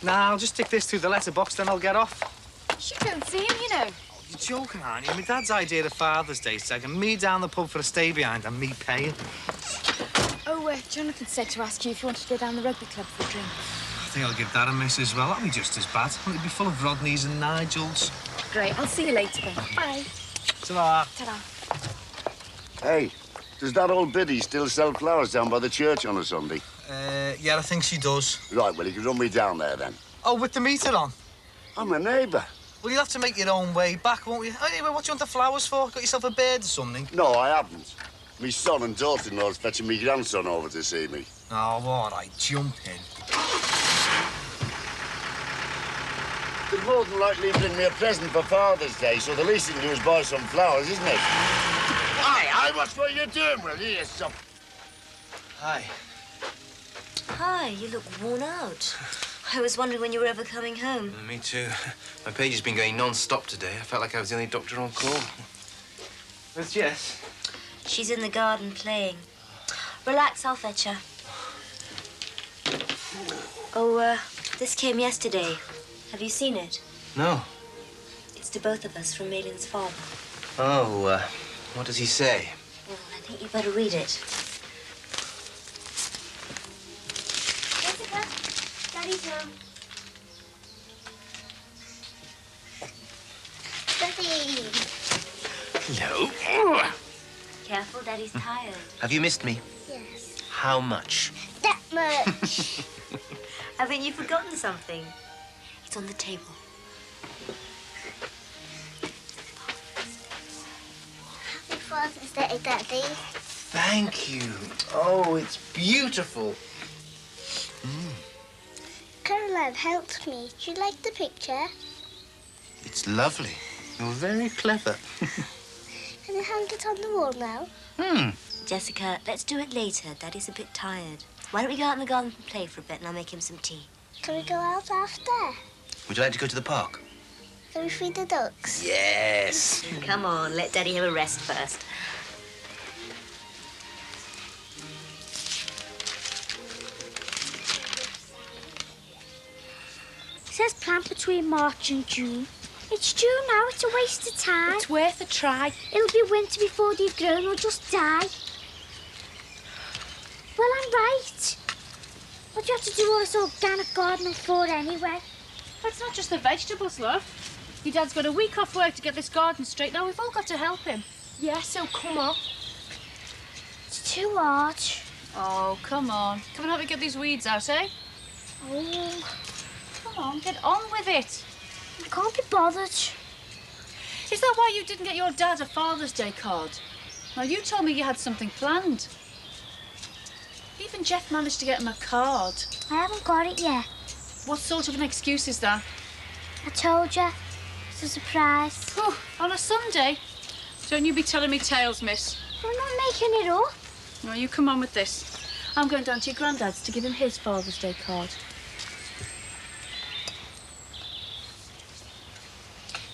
Nah, I'll just stick this through the letterbox, then I'll get off. She don't see him, you know. Oh, you're joking, aren't you? My dad's idea of Father's Day is taking me down the pub for a stay behind and me paying. Oh, Jonathan said to ask you if you wanted to go down the rugby club for a drink. I think I'll give Dad a miss as well. That'll be just as bad. It'll be full of Rodneys and Nigels. Great, I'll see you later then. Bye. Ta-ra. Ta-ra. Hey, does that old biddy still sell flowers down by the church on a Sunday? Yeah, I think she does. Right, well, you can run me down there then. Oh, with the meter on? I'm a neighbour. Well, you'll have to make your own way back, won't you? Anyway, what do you want the flowers for? Got yourself a bird or something? No, I haven't. Me son and daughter-in-law's fetching me grandson over to see me. Oh, all right, jump in. They'll more than likely bring me a present for Father's Day, so the least you can do is buy some flowers, isn't it? Hi, what's what you're doing, will you? Hi. Hi, you look worn out. I was wondering when you were ever coming home. Me too. My page has been going non-stop today. I felt like I was the only doctor on call. Where's Jess? She's in the garden playing. Relax, I'll fetch her. Oh, this came yesterday. Have you seen it? No. It's to both of us from Maitland's father. Oh, what does he say? Well, I think you better read it. Jessica, Daddy's home. Daddy! Hello. Careful, Daddy's tired. Have you missed me? Yes. How much? That much. I think you've forgotten something. It's on the table. Happy Father's Day, Daddy. Thank you. Oh, it's beautiful. Caroline helped me. Do you like the picture? It's lovely. You're very clever. Can you hang it on the wall now? Jessica, let's do it later. Daddy's a bit tired. Why don't we go out in the garden and play for a bit and I'll make him some tea? Can we go out after? Would you like to go to the park? Can we feed the ducks? Yes. Come on, let Daddy have a rest first. It says plant between March and June. It's June now. It's a waste of time. It's worth a try. It'll be winter before they've grown or just die. Well, I'm right. What do you have to do all this organic gardening for anyway? But it's not just the vegetables, love. Your dad's got a week off work to get this garden straight. Now we've all got to help him. Yeah, so come on. It's too hard. Oh, come on. Come and help me get these weeds out, eh? Oh, Come on, get on with it. I can't be bothered. Is that why you didn't get your dad a Father's Day card? Now, you told me you had something planned. Even Jeff managed to get him a card. I haven't got it yet. What sort of an excuse is that? I told you. It's a surprise. Oh, on a Sunday? Don't you be telling me tales, miss. I'm not making it up. No, you come on with this. I'm going down to your granddad's to give him his Father's Day card.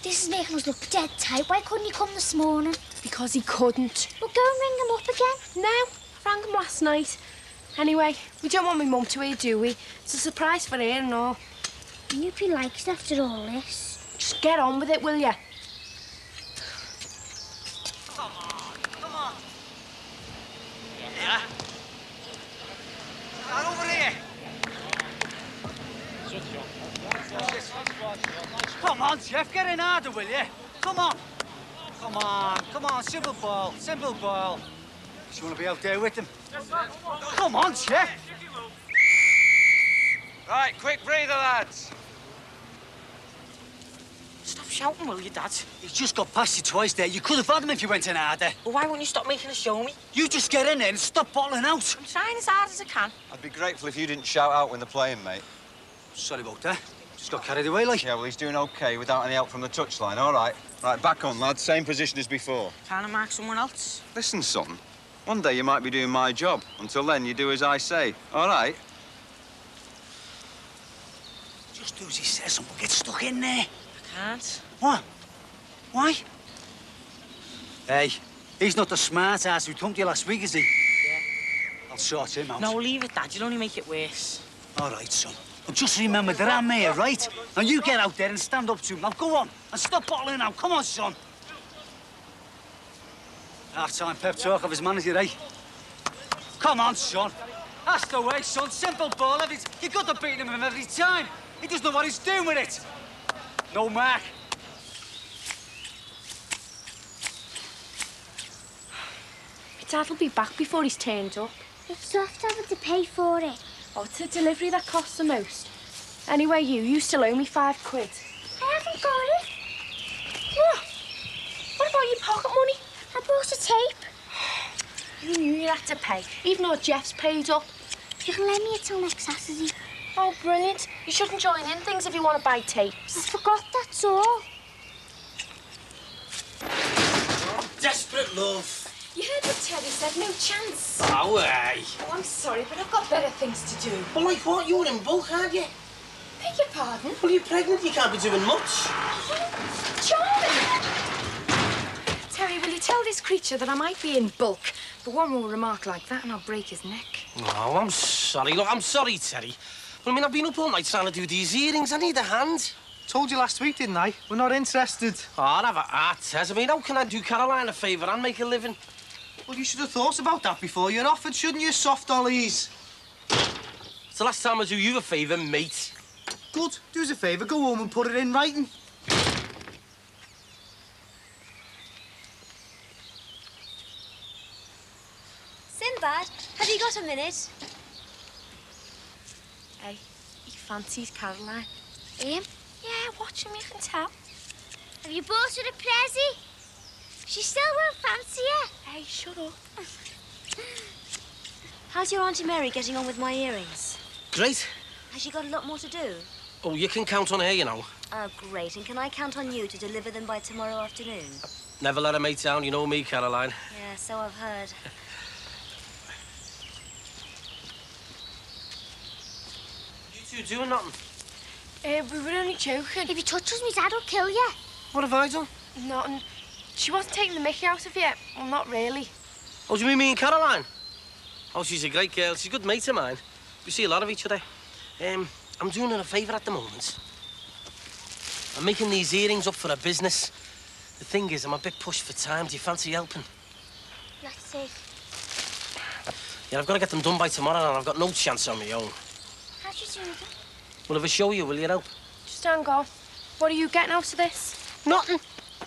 This is making us look dead tight. Why couldn't he come this morning? Because he couldn't. Well, go and ring him up again. No, I rang him last night. Anyway, we don't want my mum to hear, do we? It's a surprise for her and all. I hope he likes it after all this. Just get on with it, will you? Come on, come on. Yeah? Get over here. Come on, Jeff, get in harder, will you? Come on. Come on, come on, simple ball, simple ball. Just want to be out there with him. Come on, Jeff. Right, quick breather, lads. Stop shouting, will you, Dad? He's just got past you twice there. You could have had him if you went in harder. Well, why won't you stop making a show me? You just get in there and stop bottling out. I'm trying as hard as I can. I'd be grateful if you didn't shout out when they're playing, mate. Sorry about that. Just got carried away, like. Yeah, well, he's doing OK without any help from the touchline, all right. Right, back on, lads. Same position as before. Trying to mark someone else. Listen, son. One day you might be doing my job. Until then, you do as I say, all right? Just do as he says and we'll get stuck in there. I can't. What? Why? Hey, he's not the smart ass who thumped you last week, is he? Yeah. I'll sort him out. No, leave it, Dad. You'll only make it worse. All right, son. But just remember that I'm here, right? Now you get out there and stand up to him. Now go on and stop bottling now. Come on, son. Half-time pep talk of his manager, eh? Come on, son. That's the way, son. Simple ball. You got to beat him every time. He doesn't know what he's doing with it. No mark. Dad'll be back before he's turned up. It's soft having to pay for it. Oh, it's the delivery that costs the most. Anyway, you still owe me £5. I haven't got it. What? What about your pocket money? I bought a tape. You knew you had to pay, even though Jeff's paid up. You can lend me it till next Saturday. Oh, brilliant. You shouldn't join in things if you want to buy tapes. I forgot, that's all. Desperate love. You heard what Terry said, no chance. Oh, aye. Oh, I'm sorry, but I've got better things to do. Well, like what? You're in bulk, aren't you? Beg your pardon? Well, you're pregnant. You can't be doing much. Charming! Terry, will you tell this creature that I might be in bulk? But one more remark like that and I'll break his neck. Oh, I'm sorry. Look, I'm sorry, Terry. Well, I mean, I've been up all night trying to do these earrings. I need a hand. Told you last week, didn't I? We're not interested. Oh, I'll have a heart, Tez. I mean, how can I do Caroline a favour and make a living? Well, you should have thought about that before you're offered, shouldn't you, soft dollies? It's the last time I do you a favour, mate. Good. Do us a favour, go home and put it in writing. Sinbad, have you got a minute? Hey, he fancies Caroline. Him? Yeah, watch him, you can tell. Have you bought her a prezi? She still won't fancy you. Hey, shut up. How's your Auntie Mary getting on with my earrings? Great. Has she got a lot more to do? Oh, you can count on her, you know. Oh, great. And can I count on you to deliver them by tomorrow afternoon? Never let a mate down. You know me, Caroline. Yeah, so I've heard. You two doing nothing? We were only joking. If you touch us, my dad will kill you. What have I done? Nothing. She wasn't taking the mickey out of you. Well, not really. Oh, do you mean me and Caroline? Oh, she's a great girl. She's a good mate of mine. We see a lot of each other. I'm doing her a favour at the moment. I'm making these earrings up for a business. The thing is, I'm a bit pushed for time. Do you fancy helping? Let's see. Yeah, I've got to get them done by tomorrow, and I've got no chance on my own. How'd you do them? Well, if I show you, will you help? Just hang on. What are you getting out of this? Nothing.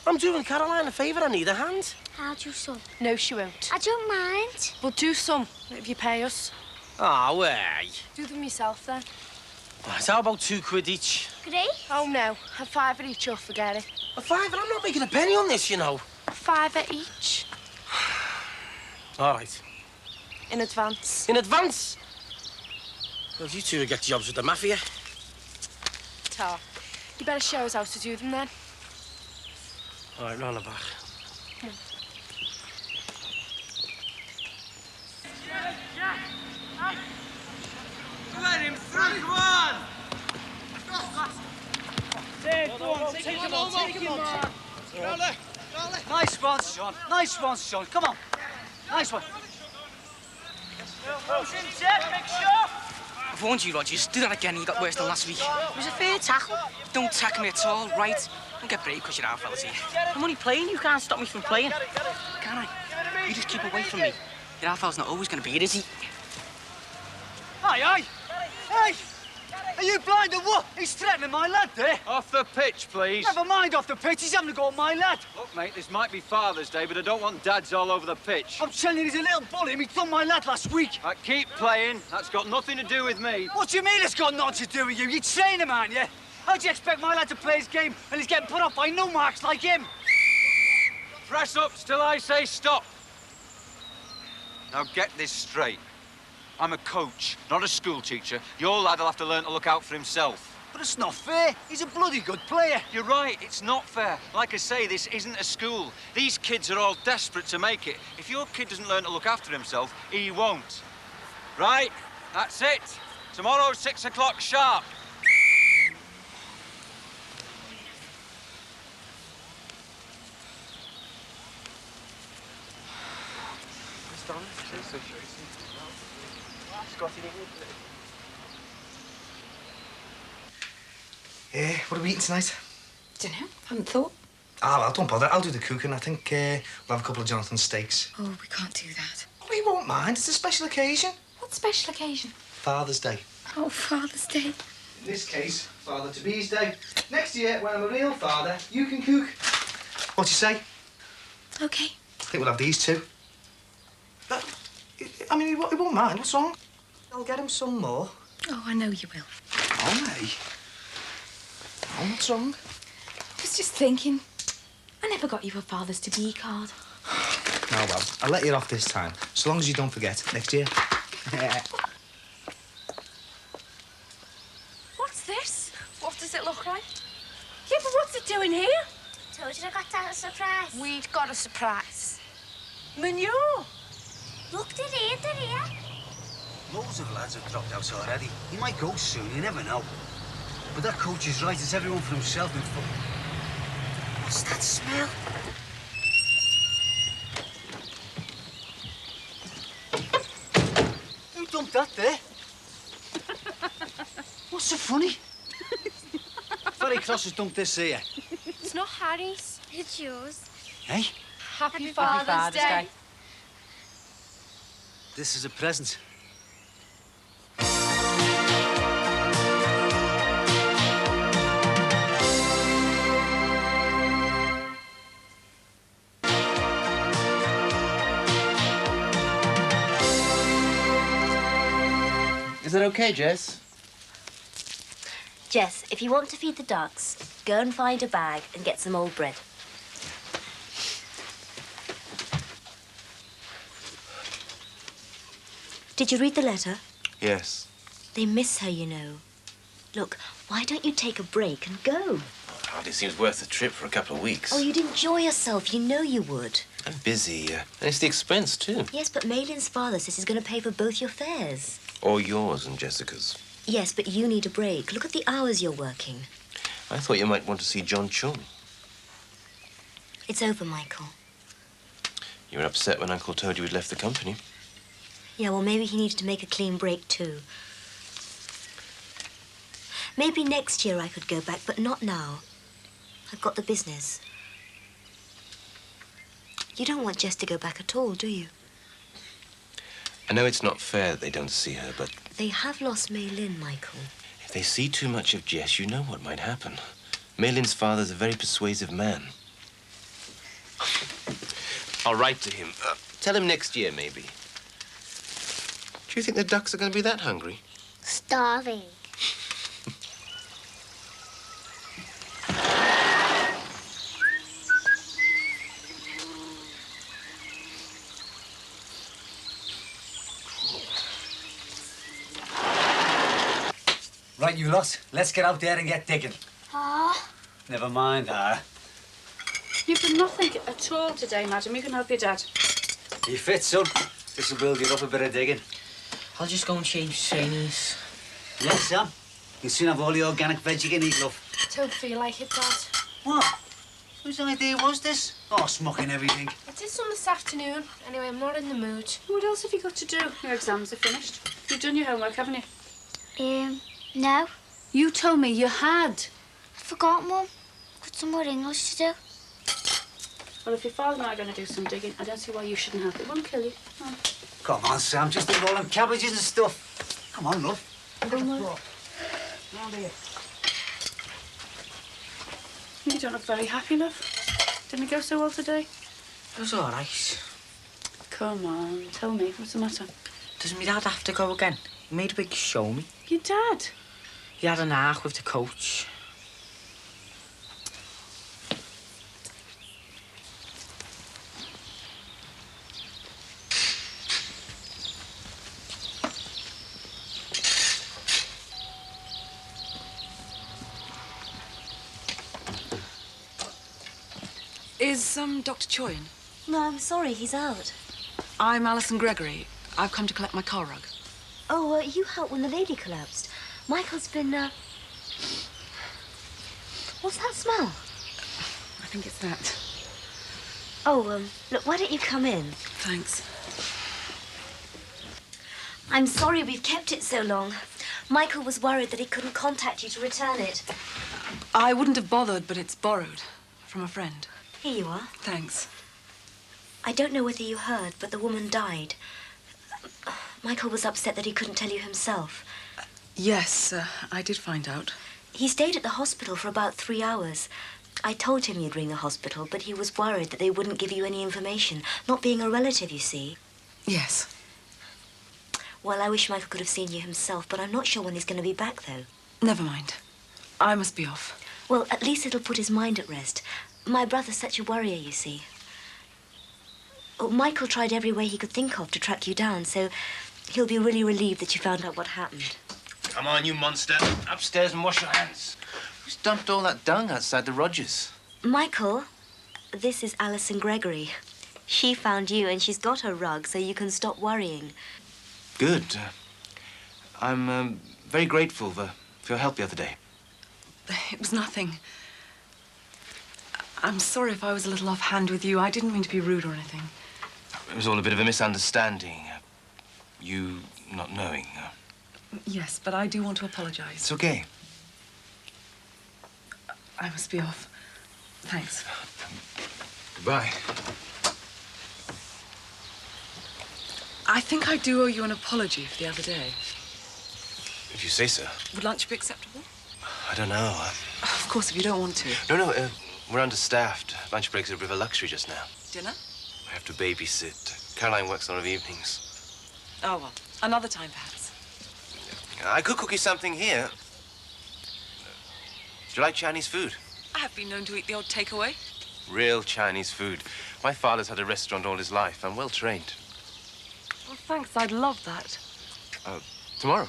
I'm doing Caroline a favour. I need a hand. I'll do some. No, she won't. I don't mind. We'll do some, if you pay us. Oh, way. Do them yourself, then. Right, how about £2 each? Great. Oh, no. Have £5 each or forget it. A fiver? I'm not making a penny on this, you know. £5 each. All right. In advance. In advance? Well, you two will get jobs with the mafia. Ta. You better show us how to do them, then. All right, round the back. Come on. Let him through, come on! Take him on. Nice one, son. Nice one, son. Come on. Nice one. I've warned you, Rogers. Do that again, you got worse than last week. It was a fair tackle. Don't tackle me at all, right? Don't get brave because you're our fellas here. I'm only playing. You can't stop me from playing. Can I? You just keep away from me. Your our fella's not always going to be it, is he? Aye, aye. Hey! Are you blind or what? He's threatening my lad there. Off the pitch, please. Never mind off the pitch. He's having to go at my lad. Look, mate, this might be Father's Day, but I don't want dads all over the pitch. I'm telling you, he's a little bully. He done my lad last week. Keep playing. That's got nothing to do with me. What do you mean it's got nothing to do with you? You train him, aren't you? How do you expect my lad to play his game and he's getting put off by no marks like him? Press up till I say stop. Now get this straight. I'm a coach, not a school teacher. Your lad will have to learn to look out for himself. But it's not fair. He's a bloody good player. You're right, it's not fair. Like I say, this isn't a school. These kids are all desperate to make it. If your kid doesn't learn to look after himself, he won't. Right? That's it. Tomorrow, 6 o'clock sharp. What are we eating tonight? Dunno, haven't thought. Ah, well, don't bother. I'll do the cooking. I think we'll have a couple of Jonathan's steaks. Oh, we can't do that. We won't mind. It's a special occasion. What special occasion? Father's Day. Oh, Father's Day. In this case, Father-to-be's Day. Next year, when I'm a real father, you can cook. What do you say? OK. I think we'll have these two. I mean, he won't mind. What's wrong? I'll get him some more. Oh, I know you will. Oh, me? Oh, what's wrong? I was just thinking. I never got you a Father's-to-be card. Oh, well, I'll let you off this time. So long as you don't forget. Next year. What's this? What does it look like? Yeah, but what's it doing here? Told you I got Dad a surprise. We've got a surprise. Manure. Look, they're here. Loads of lads have dropped out already. He might go soon, you never know. But that coach is right, it's everyone for himself in football. What's that smell? Who dumped that there? What's so funny? Ferry Cross has dumped this here. It's not Harry's. It's yours. Hey? Happy Father's Day. This is a present. Is that okay, Jess? Jess, if you want to feed the ducks, go and find a bag and get some old bread. Did you read the letter? Yes. They miss her, you know. Look, why don't you take a break and go? Hardly seems worth the trip for a couple of weeks. Oh, you'd enjoy yourself. You know you would. I'm busy. And it's the expense, too. Yes, but Maylin's father says he's going to pay for both your fares. Or yours and Jessica's. Yes, but you need a break. Look at the hours you're working. I thought you might want to see John Chung. It's over, Michael. You were upset when Uncle told you he'd left the company. Yeah, well, maybe he needed to make a clean break, too. Maybe next year I could go back, but not now. I've got the business. You don't want Jess to go back at all, do you? I know it's not fair that they don't see her, but They have lost Maylin, Michael. if they see too much of Jess, you know what might happen. Maylin's father's a very persuasive man. I'll write to him. Tell him next year, maybe. Do you think the ducks are going to be that hungry? Starving. Right, you lot, let's get out there and get digging. Ah. Never mind her. You've done nothing at all today, madam. You can help your dad. He fits, son. This will build you up a bit of digging. I'll just go and change trainees. Yes, Sam. You'll soon have all the organic veg you can eat, love. Don't feel like it, Dad. What? Whose idea was this? Oh, smocking everything. I did some this afternoon. Anyway, I'm not in the mood. What else have you got to do? Your exams are finished. You've done your homework, haven't you? No. You told me you had. I forgot, Mum. Got some more English to do. Well, if your father and I are going to do some digging, I don't see why you shouldn't help. It won't kill you. Oh. Come on, Sam. Just do all them cabbages and stuff. Come on, love. You don't look very happy, love. Didn't it go so well today? It was all right. Come on, tell me. What's the matter? Doesn't my dad have to go again? He made a big show me. Your dad? He had an arc with the coach. Is, Dr. Choi in? No, I'm sorry, he's out. I'm Alison Gregory. I've come to collect my car rug. Oh, you helped when the lady collapsed. Michael's been, What's that smell? I think it's that. Oh, look, why don't you come in? Thanks. I'm sorry we've kept it so long. Michael was worried that he couldn't contact you to return it. I wouldn't have bothered, but it's borrowed from a friend. Here you are. Thanks. I don't know whether you heard, but the woman died. Michael was upset that he couldn't tell you himself. Yes, I did find out. He stayed at the hospital for about 3 hours. I told him you'd ring the hospital, but he was worried that they wouldn't give you any information. Not being a relative, you see. Yes. Well, I wish Michael could have seen you himself, but I'm not sure when he's going to be back, though. Never mind. I must be off. Well, at least it'll put his mind at rest. My brother's such a worrier, you see. Oh, Michael tried every way he could think of to track you down, so he'll be really relieved that you found out what happened. Come on, you monster. Upstairs and wash your hands. Who's dumped all that dung outside the Rogers? Michael, this is Alison Gregory. She found you and she's got her rug so you can stop worrying. Good. I'm very grateful for your help the other day. It was nothing. I'm sorry if I was a little offhand with you. I didn't mean to be rude or anything. It was all a bit of a misunderstanding. You not knowing. Yes, but I do want to apologize. It's okay. I must be off. Thanks. Goodbye. I think I do owe you an apology for the other day. If you say so. Would lunch be acceptable? I don't know. Of course, if you don't want to. No, we're understaffed. Lunch breaks are a bit of a luxury just now. Dinner? I have to babysit. Caroline works a lot of evenings. Oh, well, another time, perhaps. I could cook you something here. Do you like Chinese food? I have been known to eat the odd takeaway. Real Chinese food. My father's had a restaurant all his life. I'm well trained. Well, thanks. I'd love that. Tomorrow?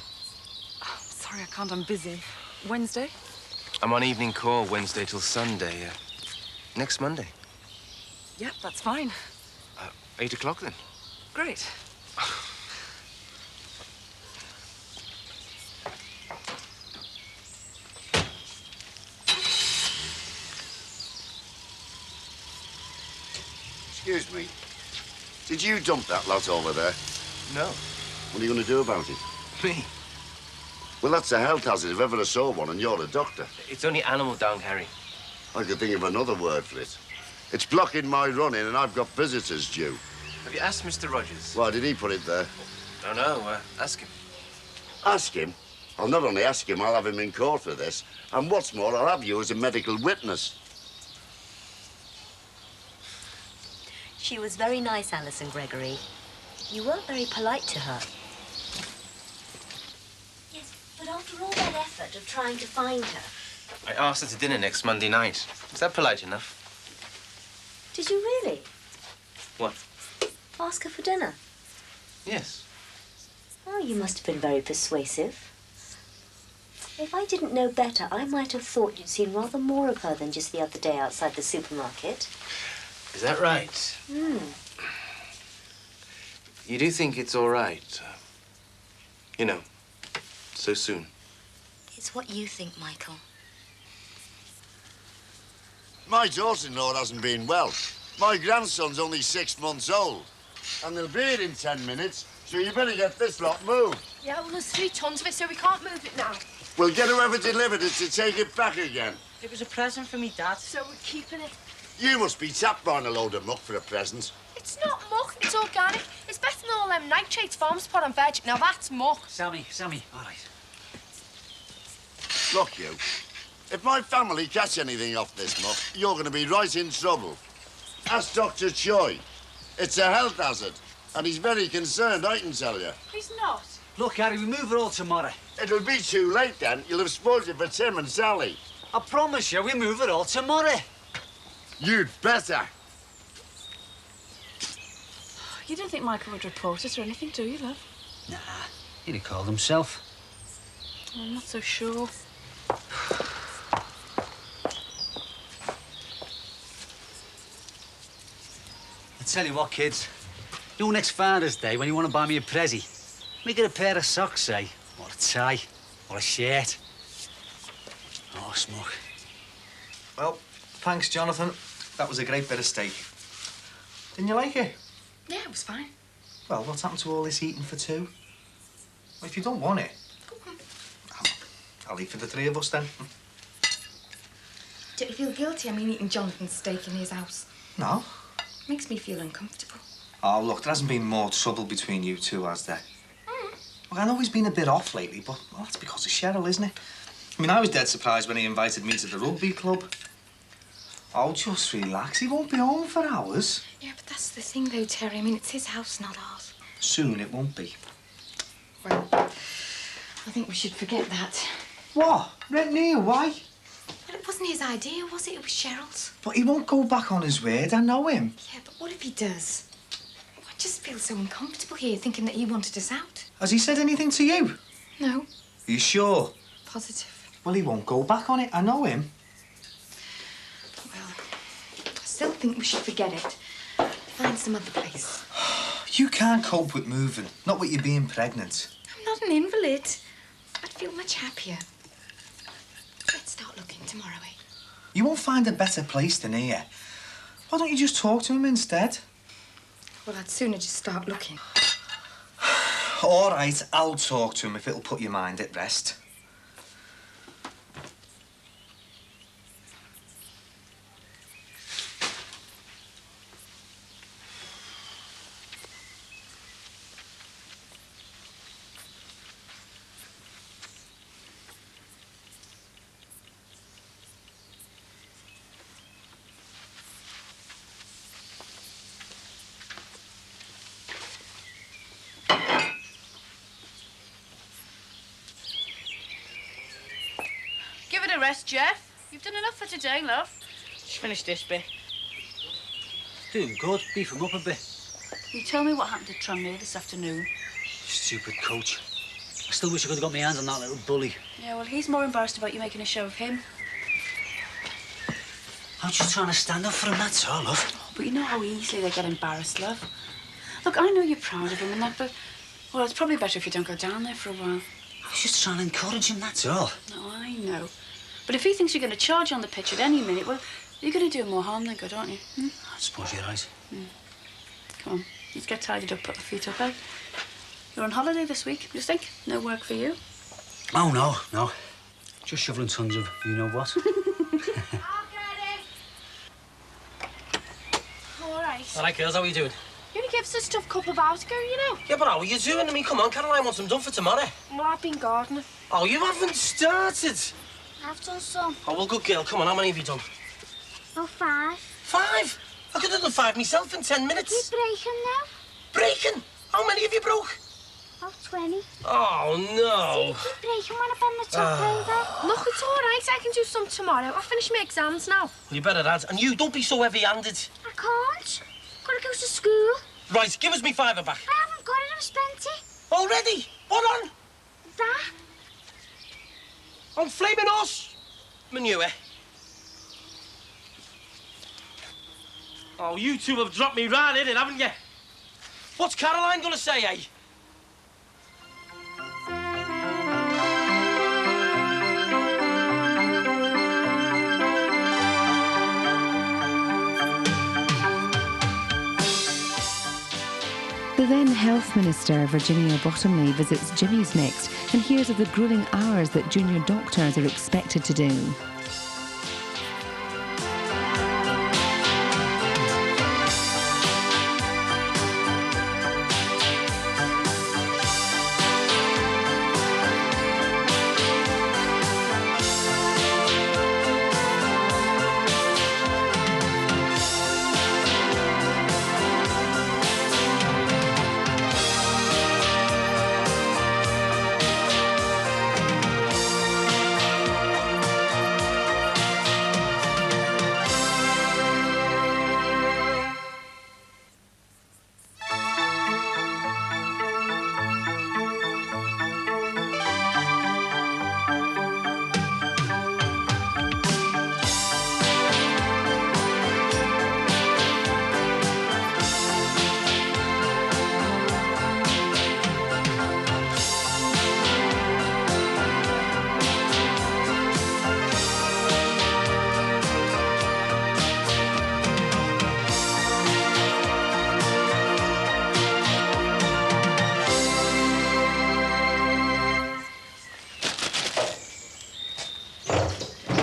Oh, sorry, I can't. I'm busy. Wednesday? I'm on evening call Wednesday till Sunday. Next Monday. Yep, that's fine. 8 o'clock then. Great. Excuse me. Did you dump that lot over there? No. What are you going to do about it? Me? Well, that's a health hazard if ever I saw one, and you're a doctor. It's only animal dung, Harry. I could think of another word for it. It's blocking my running, and I've got visitors due. Have you asked Mr. Rogers? Why did he put it there? Don't know. Ask him. Ask him? I'll not only ask him, I'll have him in court for this. And what's more, I'll have you as a medical witness. She was very nice, Alison Gregory. You weren't very polite to her. Yes, but after all that effort of trying to find her... I asked her to dinner next Monday night. Is that polite enough? Did you really? What? Ask her for dinner? Yes. Oh, you must have been very persuasive. If I didn't know better, I might have thought you'd seen rather more of her than just the other day outside the supermarket. Is that right? You do think it's all right? You know, so soon. It's what you think, Michael. My daughter-in-law hasn't been well. My grandson's only 6 months old. And they'll be here in 10 minutes, so you better get this lot moved. Yeah, well, there's 3 tons of it, so we can't move it now. We'll get whoever delivered it to take it back again. It was a present for me, Dad. So we're keeping it. You must be tapped buying a load of muck for a present. It's not muck, it's organic. It's better than all them nitrates farms put on veg. Now that's muck. Sammy, all right. Look, you. If my family catch anything off this muck, you're going to be right in trouble. Ask Dr. Choi. It's a health hazard, and he's very concerned, I can tell you. He's not. Look, Harry, we move it all tomorrow. It'll be too late then. You'll have spoiled it for Tim and Sally. I promise you, we move it all tomorrow. You'd better. You don't think Michael would report us or anything, do you, love? Nah, he'd have called himself. I'm not so sure. I tell you what, kids. You know, next Father's Day, when you want to buy me a prezi, make it a pair of socks, say, or a tie, or a shirt. Oh, smoke. Well, thanks, Jonathan. That was a great bit of steak. Didn't you like it? Yeah, it was fine. Well, what's happened to all this eating for 2? Well, if you don't want it, I'll eat for the 3 of us then. Don't you feel guilty? I mean, eating Jonathan's steak in his house. No. Makes me feel uncomfortable. Oh, look, there hasn't been more trouble between you two, has there? Look, I know he's been a bit off lately, but well, that's because of Cheryl, isn't it? I mean, I was dead surprised when he invited me to the rugby club. Oh, just relax. He won't be home for hours. Yeah, but that's the thing, though, Terry. I mean, it's his house, not ours. Soon it won't be. Well, I think we should forget that. What? Rent near? Why? Well, it wasn't his idea, was it? It was Cheryl's. But he won't go back on his word. I know him. Yeah, but what if he does? I just feel so uncomfortable here, thinking that he wanted us out. Has he said anything to you? No. Are you sure? Positive. Well, he won't go back on it. I know him. Well, I still think we should forget it. Find some other place. You can't cope with moving. Not with you being pregnant. I'm not an invalid. I'd feel much happier. Let's start looking tomorrow, eh? You won't find a better place than here. Why don't you just talk to him instead? Well, I'd sooner just start looking. All right, I'll talk to him if it'll put your mind at rest. Give it a rest, Jeff. You've done enough for today, love. Just finish this bit. Doing good. Beef him up a bit. You tell me what happened to Tranmere this afternoon. Stupid coach. I still wish I could have got my hands on that little bully. Yeah, well, he's more embarrassed about you making a show of him. I'm just trying to stand up for him, that's all, love. Oh, but you know how easily they get embarrassed, love. Look, I know you're proud of him and that, but... Well, it's probably better if you don't go down there for a while. I was just trying to encourage him, that's all. No, I know. But if he thinks you're going to charge on the pitch at any minute, well, you're going to do him more harm than good, aren't you? Hmm? I suppose you're right. Come on, let's get tidied up, put the feet up, eh? You're on holiday this week, you think? No work for you? Oh, no. Just shoveling tons of you-know-what. All right. All right, girls, how are you doing? You only gave us a tough couple of hours ago, you know. Yeah, but how are you doing? I mean, come on, Caroline wants them done for tomorrow. Well, I've been gardening. Oh, you haven't started. I've done some. Oh, well, good girl. Come on, how many have you done? Oh, 5. 5? I could have done 5 myself in 10 minutes. You breaking now? Breaking? How many have you broke? Oh, 20. Oh, no. See, you keep breaking when I bend the top over. Look, it's all right. I can do some tomorrow. I'll finish my exams now. Well, you better add. And you, don't be so heavy-handed. I can't. Gotta go to school. Right, give us me £5 back. I haven't got it. I've spent it. Already? What on? That. On flaming horse manure. Oh, you two have dropped me right in it, haven't you? What's Caroline gonna say, eh? The then Health Minister, Virginia Bottomley, visits Jimmy's next and hears of the gruelling hours that junior doctors are expected to do.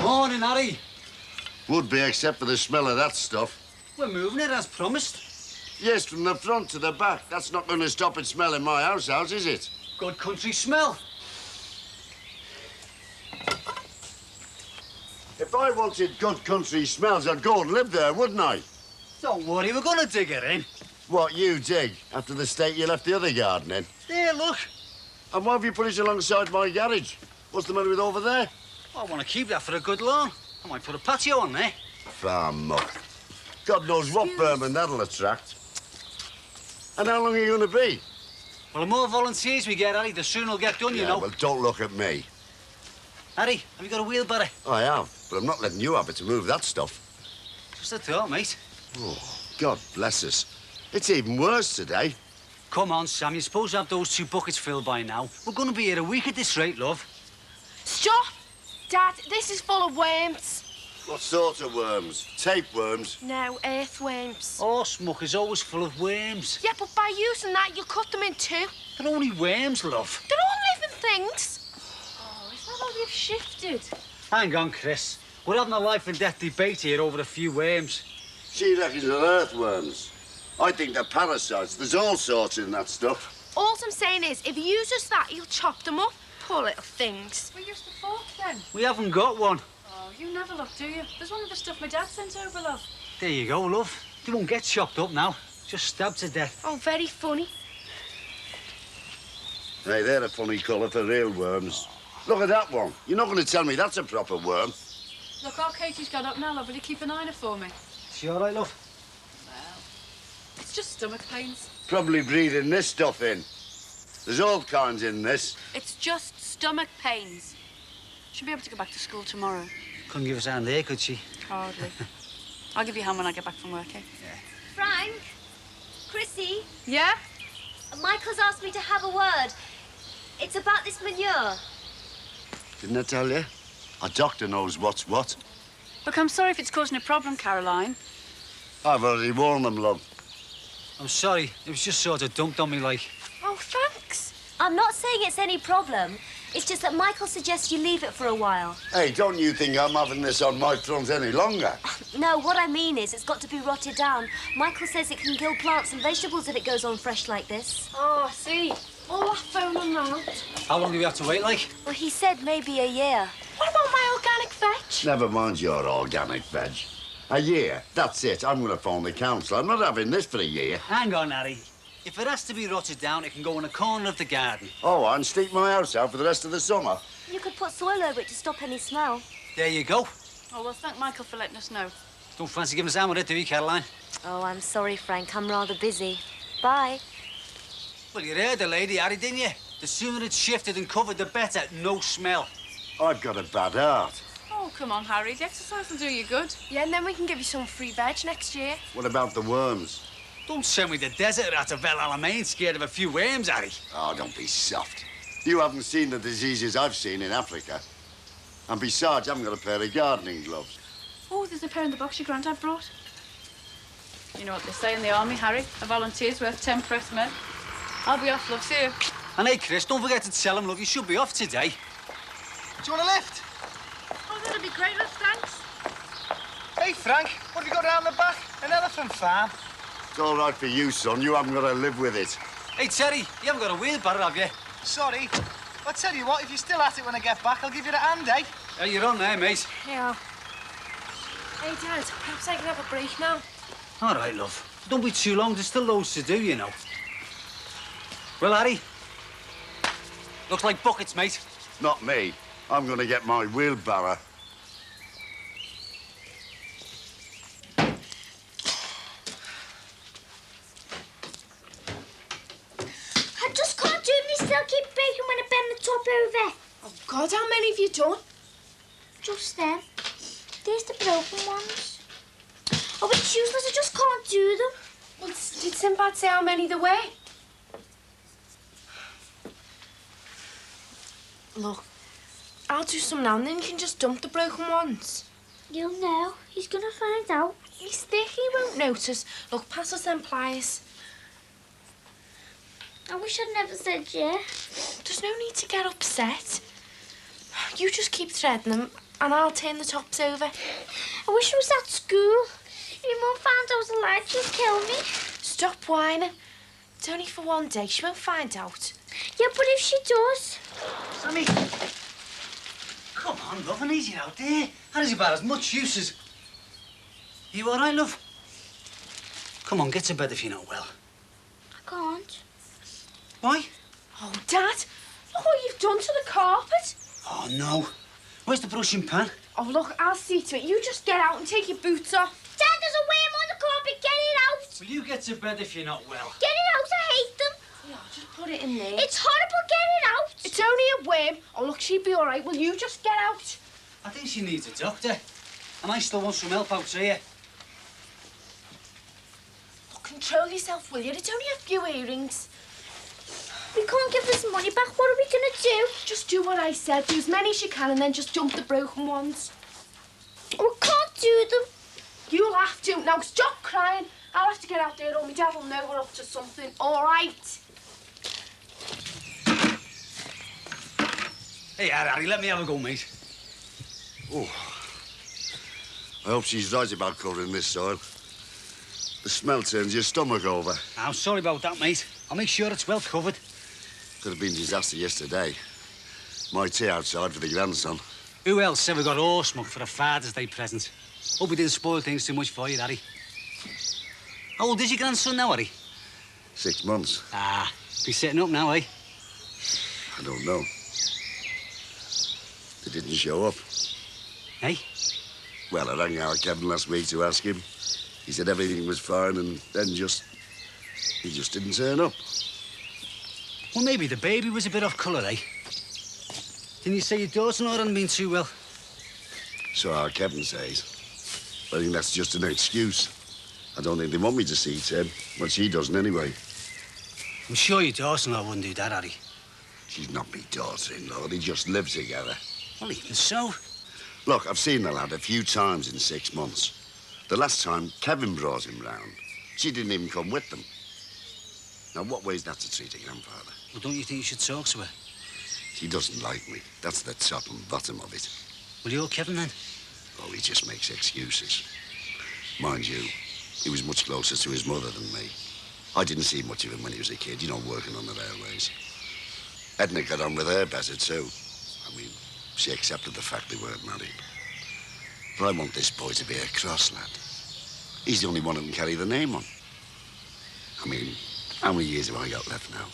Morning, Harry. Would be, except for the smell of that stuff. We're moving it as promised. Yes, from the front to the back. That's not going to stop it smelling my house, is it? Good country smell. If I wanted good country smells, I'd go and live there, wouldn't I? Don't worry, we're going to dig it in. What, you dig? After the state you left the other garden in? There, look. And why have you put it alongside my garage? What's the matter with over there? I want to keep that for a good lawn. I might put a patio on there. Farm muck. God knows what vermin that'll attract. And how long are you going to be? Well, the more volunteers we get, Harry, the sooner it'll get done, you know. Well, don't look at me. Harry, have you got a wheelbarrow? I have, but I'm not letting you have it to move that stuff. Just a thought, mate. Oh, God bless us. It's even worse today. Come on, Sam, you're supposed to have those 2 buckets filled by now. We're going to be here a week at this rate, love. Stop! Dad, this is full of worms. What sort of worms? Tapeworms? No, earthworms. Horse muck is always full of worms. Yeah, but by using that, you'll cut them in 2. They're only worms, love. They're all living things. Oh, is that how you've shifted? Hang on, Chris. We're having a life and death debate here over a few worms. She reckons they're earthworms. I think they're parasites. There's all sorts in that stuff. All I'm saying is, if he uses that, he'll chop them up. Poor little things. We used the fork then. We haven't got one. Oh, you never look, do you? There's one of the stuff my dad sent over, love. There you go, love. They won't get chopped up now. Just stabbed to death. Oh, very funny. Hey, they're a funny colour for real worms. Look at that one. You're not going to tell me that's a proper worm. Look, our Katie's got up now, love. Will you keep an eye on her for me? She all right, love? Well, it's just stomach pains. Probably breathing this stuff in. There's all kinds in this. It's just stomach pains. She'll be able to go back to school tomorrow. Couldn't give us a hand there, could she? Hardly. I'll give you a hand when I get back from work, eh? Yeah. Frank? Chrissy? Yeah? Michael's asked me to have a word. It's about this manure. Didn't I tell you? A doctor knows what's what. Look, I'm sorry if it's causing a problem, Caroline. I've already warned them, love. I'm sorry. It was just sort of dumped on me like. Oh, thanks. I'm not saying it's any problem. It's just that Michael suggests you leave it for a while. Hey, don't you think I'm having this on my front any longer? No, what I mean is it's got to be rotted down. Michael says it can kill plants and vegetables if it goes on fresh like this. Oh, I see. All that phoning round. How long do we have to wait, like? Well, he said maybe a year. What about my organic veg? Never mind your organic veg. A year, that's it. I'm going to phone the council. I'm not having this for a year. Hang on, Harry. If it has to be rotted down, it can go in a corner of the garden. Oh, and steep my house out for the rest of the summer. You could put soil over it to stop any smell. There you go. Oh, well, thank Michael for letting us know. Don't fancy giving us a hand with it, do you, Caroline? Oh, I'm sorry, Frank. I'm rather busy. Bye. Well, you heard the lady, Harry, didn't you? The sooner it's shifted and covered, the better. No smell. I've got a bad heart. Oh, come on, Harry. The exercise will do you good. Yeah, and then we can give you some free veg next year. What about the worms? Don't send me to the desert out of Vel Alamein scared of a few worms, Harry. Oh, don't be soft. You haven't seen the diseases I've seen in Africa. And besides, I haven't got a pair of gardening gloves. Oh, there's a pair in the box your granddad brought. You know what they say in the army, Harry? A volunteer's worth 10 press men. I'll be off, love. See you. And hey, Chris, don't forget to tell him, love, you should be off today. Do you want a lift? Oh, that'd be great, love. Thanks. Hey, Frank, what have you got down the back? An elephant farm? It's all right for you, son. You haven't got to live with it. Hey, Terry, you haven't got a wheelbarrow, have you? Sorry. I'll tell you what, if you're still at it when I get back, I'll give you the hand, eh? Hey, you're on there, mate. Yeah. Hey, Dad, perhaps I can have a break now. All right, love. Don't be too long. There's still loads to do, you know. Well, Harry, looks like buckets, mate. Not me. I'm going to get my wheelbarrow. I just can't do me still keep breaking when I bend the top over. Oh, God, how many have you done? Just them. There's the broken ones. Oh, it's useless. I just can't do them. Well, did Sinbad say how many there were? Look, I'll do some now and then you can just dump the broken ones. You'll know. He's gonna find out. He's thick, he won't notice. Look, pass us them pliers. I wish I'd never said yeah. There's no need to get upset. You just keep threading them and I'll turn the tops over. I wish I was at school. If your mum found I was alive, she'd kill me. Stop whining. It's only for one day. She won't find out. Yeah, but if she does... Sammy! Come on, love, and easy out there. That is about as much use as... You all right, love? Come on, get to bed if you're not well. I can't. Why? Oh, Dad, look what you've done to the carpet. Oh, no. Where's the brushing pan? Oh, look, I'll see to it. You just get out and take your boots off. Dad, there's a worm on the carpet. Get it out. Will you get to bed if you're not well? Get it out. I hate them. Yeah, I'll just put it in there. It's horrible. Get it out. It's only a worm. Oh, look, she'd be all right. Will you just get out? I think she needs a doctor. And I still want some help out here. Look, control yourself, will you? It's only a few earrings. We can't give this money back. What are we going to do? Just do what I said. Do as many as you can and then just dump the broken ones. We can't do them. You'll have to. Now, stop crying. I'll have to get out there or my dad will know we're up to something. All right. Hey, Harry, let me have a go, mate. Oh. I hope she's right about covering this soil. The smell turns your stomach over. I'm sorry about that, mate. I'll make sure it's well covered. Could have been disaster yesterday. My tea outside for the grandson. Who else ever got horse muck for a Father's Day present? Hope we didn't spoil things too much for you, Harry. How old is your grandson now, Harry? 6 months. Ah, be setting up now, eh? I don't know. They didn't show up. Hey? Well, I rang our Kevin last week to ask him. He said everything was fine and then he just didn't turn up. Well, maybe the baby was a bit off colour, eh? Didn't you say your daughter-in-law hadn't been too well? So our Kevin says. I think that's just an excuse. I don't think they want me to see Tim. Well, she doesn't anyway. I'm sure your daughter-in-law wouldn't do that, Harry. She's not me daughter-in-law. They just live together. Well, even so. Look, I've seen the lad a few times in 6 months. The last time, Kevin brought him round. She didn't even come with them. Now, what way's that to treat a grandfather? Well, don't you think you should talk to her? She doesn't like me. That's the top and bottom of it. Will you Kevin, then? Oh, he just makes excuses. Mind you, he was much closer to his mother than me. I didn't see much of him when he was a kid, you know, working on the railways. Edna got on with her better, too. I mean, she accepted the fact they weren't married. But I want this boy to be a cross lad. He's the only one who can carry the name on. I mean, how many years have I got left now?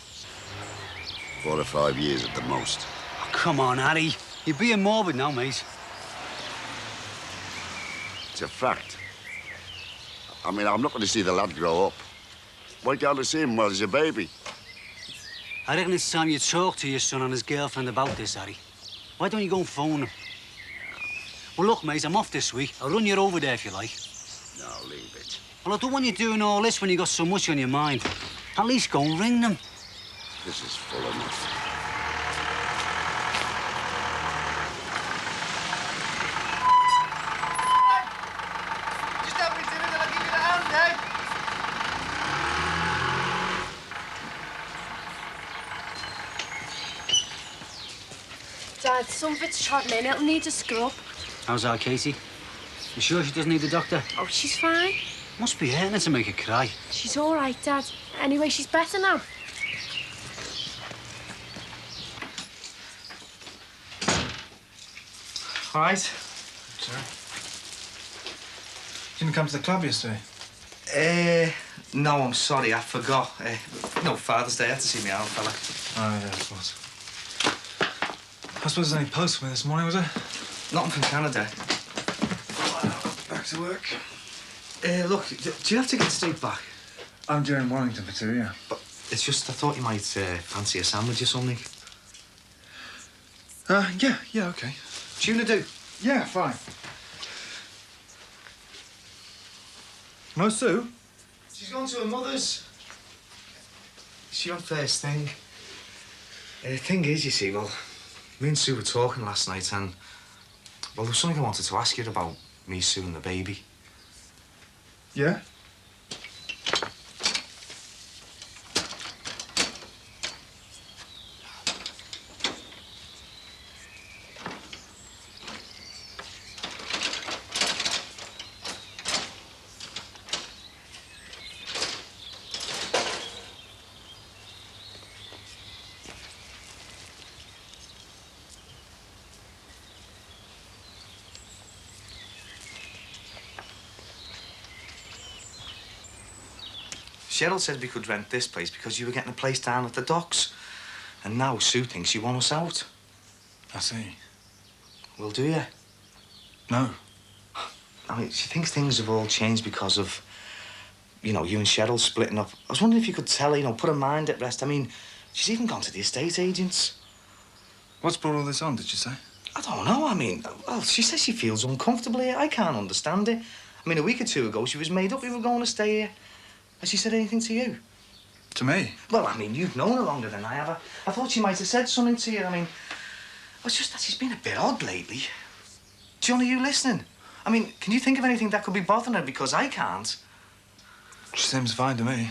4 or 5 years at the most. Oh, come on, Harry. You're being morbid now, mate. It's a fact. I mean, I'm not going to see the lad grow up. Why can't I see him while he's a baby? I reckon it's time you talk to your son and his girlfriend about this, Harry. Why don't you go and phone him? Well, look, mate, I'm off this week. I'll run you over there if you like. No, leave it. Well, I don't want you doing all this when you got so much on your mind. At least go and ring them. This is full enough. Just have me dinner, then I'll give you the hand, eh? Dad, some of it's trodden in. It'll need a scrub. How's our Katie? You sure she doesn't need a doctor? Oh, she's fine. Must be hurting her to make her cry. She's all right, Dad. Anyway, she's better now. All right. Sir. Didn't come to the club yesterday? No, I'm sorry, I forgot. No, Father's Day, I had to see me out, fella. Oh, yeah, I suppose. I suppose there's any post for me this morning, was there? Nothing from Canada. Back to work. Look, do you have to get straight back? I'm due in Warrington for 2, yeah. But it's just, I thought you might fancy a sandwich or something. Yeah, okay. Tuna do? Yeah, fine. No, Sue? She's gone to her mother's. She on first thing. The thing is, you see, well, me and Sue were talking last night and, well, there was something I wanted to ask you about me, Sue and the baby. Yeah? Cheryl said we could rent this place because you were getting a place down at the docks. And now Sue thinks you want us out. I see. Well, do you? No. I mean, she thinks things have all changed because of, you know, you and Cheryl splitting up. I was wondering if you could tell her, you know, put her mind at rest. I mean, she's even gone to the estate agents. What's brought all this on, did you say? I don't know. I mean, well, she says she feels uncomfortable here. I can't understand it. I mean, a week or two ago, she was made up we were going to stay here. Has she said anything to you? To me? Well, I mean, you've known her longer than I have. I thought she might have said something to you. I mean, it's just that she's been a bit odd lately. John, are you listening? I mean, can you think of anything that could be bothering her? Because I can't. She seems fine to me.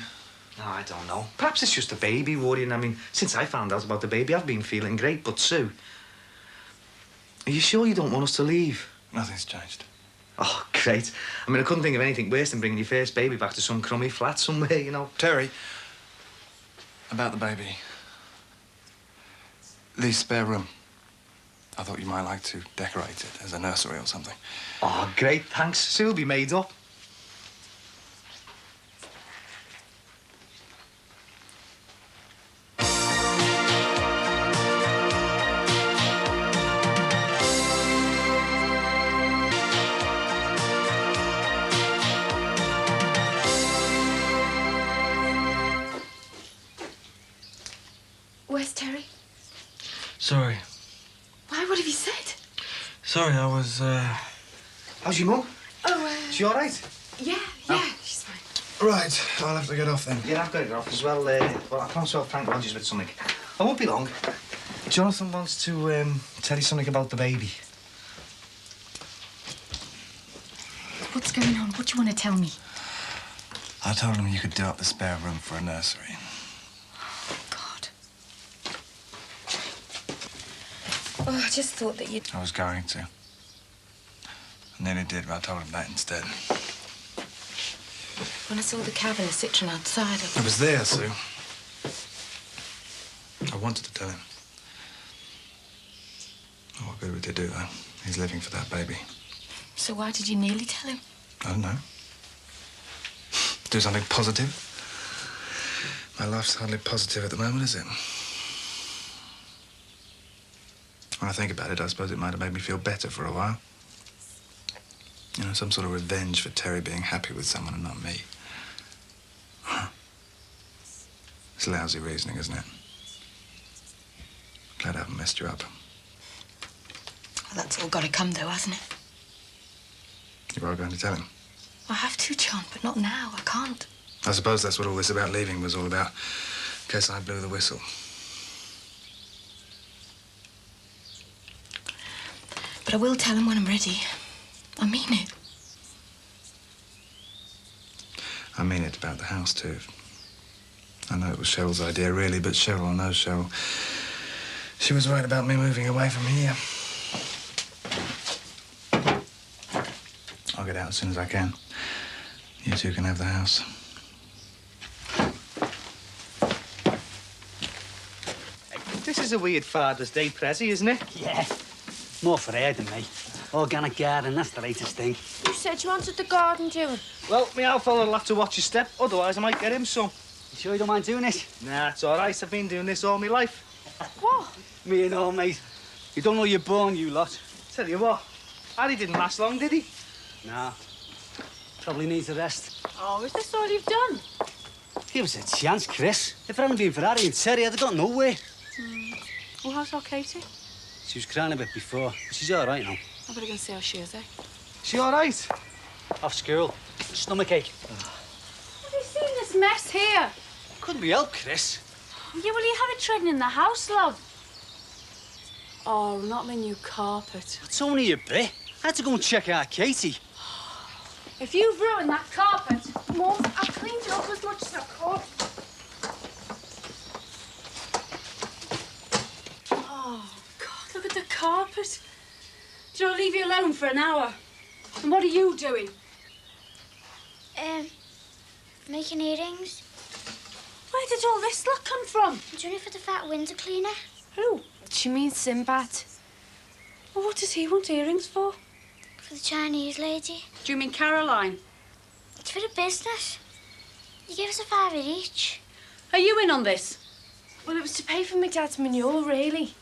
No, I don't know. Perhaps it's just a baby worrying. I mean, since I found out about the baby, I've been feeling great. But, Sue, are you sure you don't want us to leave? Nothing's changed. Oh, great. I mean, I couldn't think of anything worse than bringing your first baby back to some crummy flat somewhere, you know. Terry, about the baby. The spare room. I thought you might like to decorate it as a nursery or something. Oh, great. Thanks. Sue will be made up. Where's Terry? Sorry. Why? What have you said? Sorry, I was, How's your mum? Oh, She all right? Yeah, she's fine. Right, I'll have to get off then. Yeah, I've got to get off as well. Well, I promised Frank Rogers with something. I won't be long. Jonathan wants to tell you something about the baby. What's going on? What do you want to tell me? I told him you could do up the spare room for a nursery. God. Oh, I just thought that you'd... I was going to. I nearly did, but I told him that instead. When I saw the cabin sitting outside, I was there, Sue. I wanted to tell him. Oh, what good would it do, though? He's living for that baby. So why did you nearly tell him? I don't know. Do something positive. My life's hardly positive at the moment, is it? When I think about it, I suppose it might have made me feel better for a while. You know, some sort of revenge for Terry being happy with someone and not me. It's lousy reasoning, isn't it? Glad I haven't messed you up. Well, that's all got to come, though, hasn't it? You are going to tell him? I have to, John, but not now. I can't. I suppose that's what all this about leaving was all about, in case I blew the whistle. But I will tell him when I'm ready. I mean it. I mean it about the house, too. I know it was Cheryl's idea, really, but Cheryl knows Cheryl. She was right about me moving away from here. I'll get out as soon as I can. You two can have the house. This is a weird Father's Day prezi, isn't it? Yeah. More for her than me. Organic garden, that's the latest thing. You said you wanted the garden doing. Well, me old fella will have to watch his step, otherwise I might get him some. You sure you don't mind doing it? Nah, it's all right. I've been doing this all my life. What? Me and all, mate. You don't know you're born, you lot. Tell you what, Harry didn't last long, did he? Nah. Probably needs a rest. Oh, is this all you've done? Give us a chance, Chris. If it hadn't been for Harry and Terry, I'd have got nowhere. Well, how's our Katie? She was crying a bit before, but she's all right now. I better go and see how she is, eh? She all right? Off school. Stomachache. Have you seen this mess here? Couldn't be helped, Chris. Yeah, well, you have it treading in the house, love. Oh, not my new carpet. It's only a bit. I had to go and check out Katie. If you've ruined that carpet... Mum, I cleaned it up as much as I could. Oh, God, look at the carpet. Did I leave you alone for an hour? And what are you doing? Making earrings. Where did all this lot come from? I'm doing it for the fat window cleaner. Who? She means Sinbad. Well, what does he want earrings for? For the Chinese lady. Do you mean Caroline? It's for the business. You gave us a £5 each. Are you in on this? Well, it was to pay for my dad's manure, really.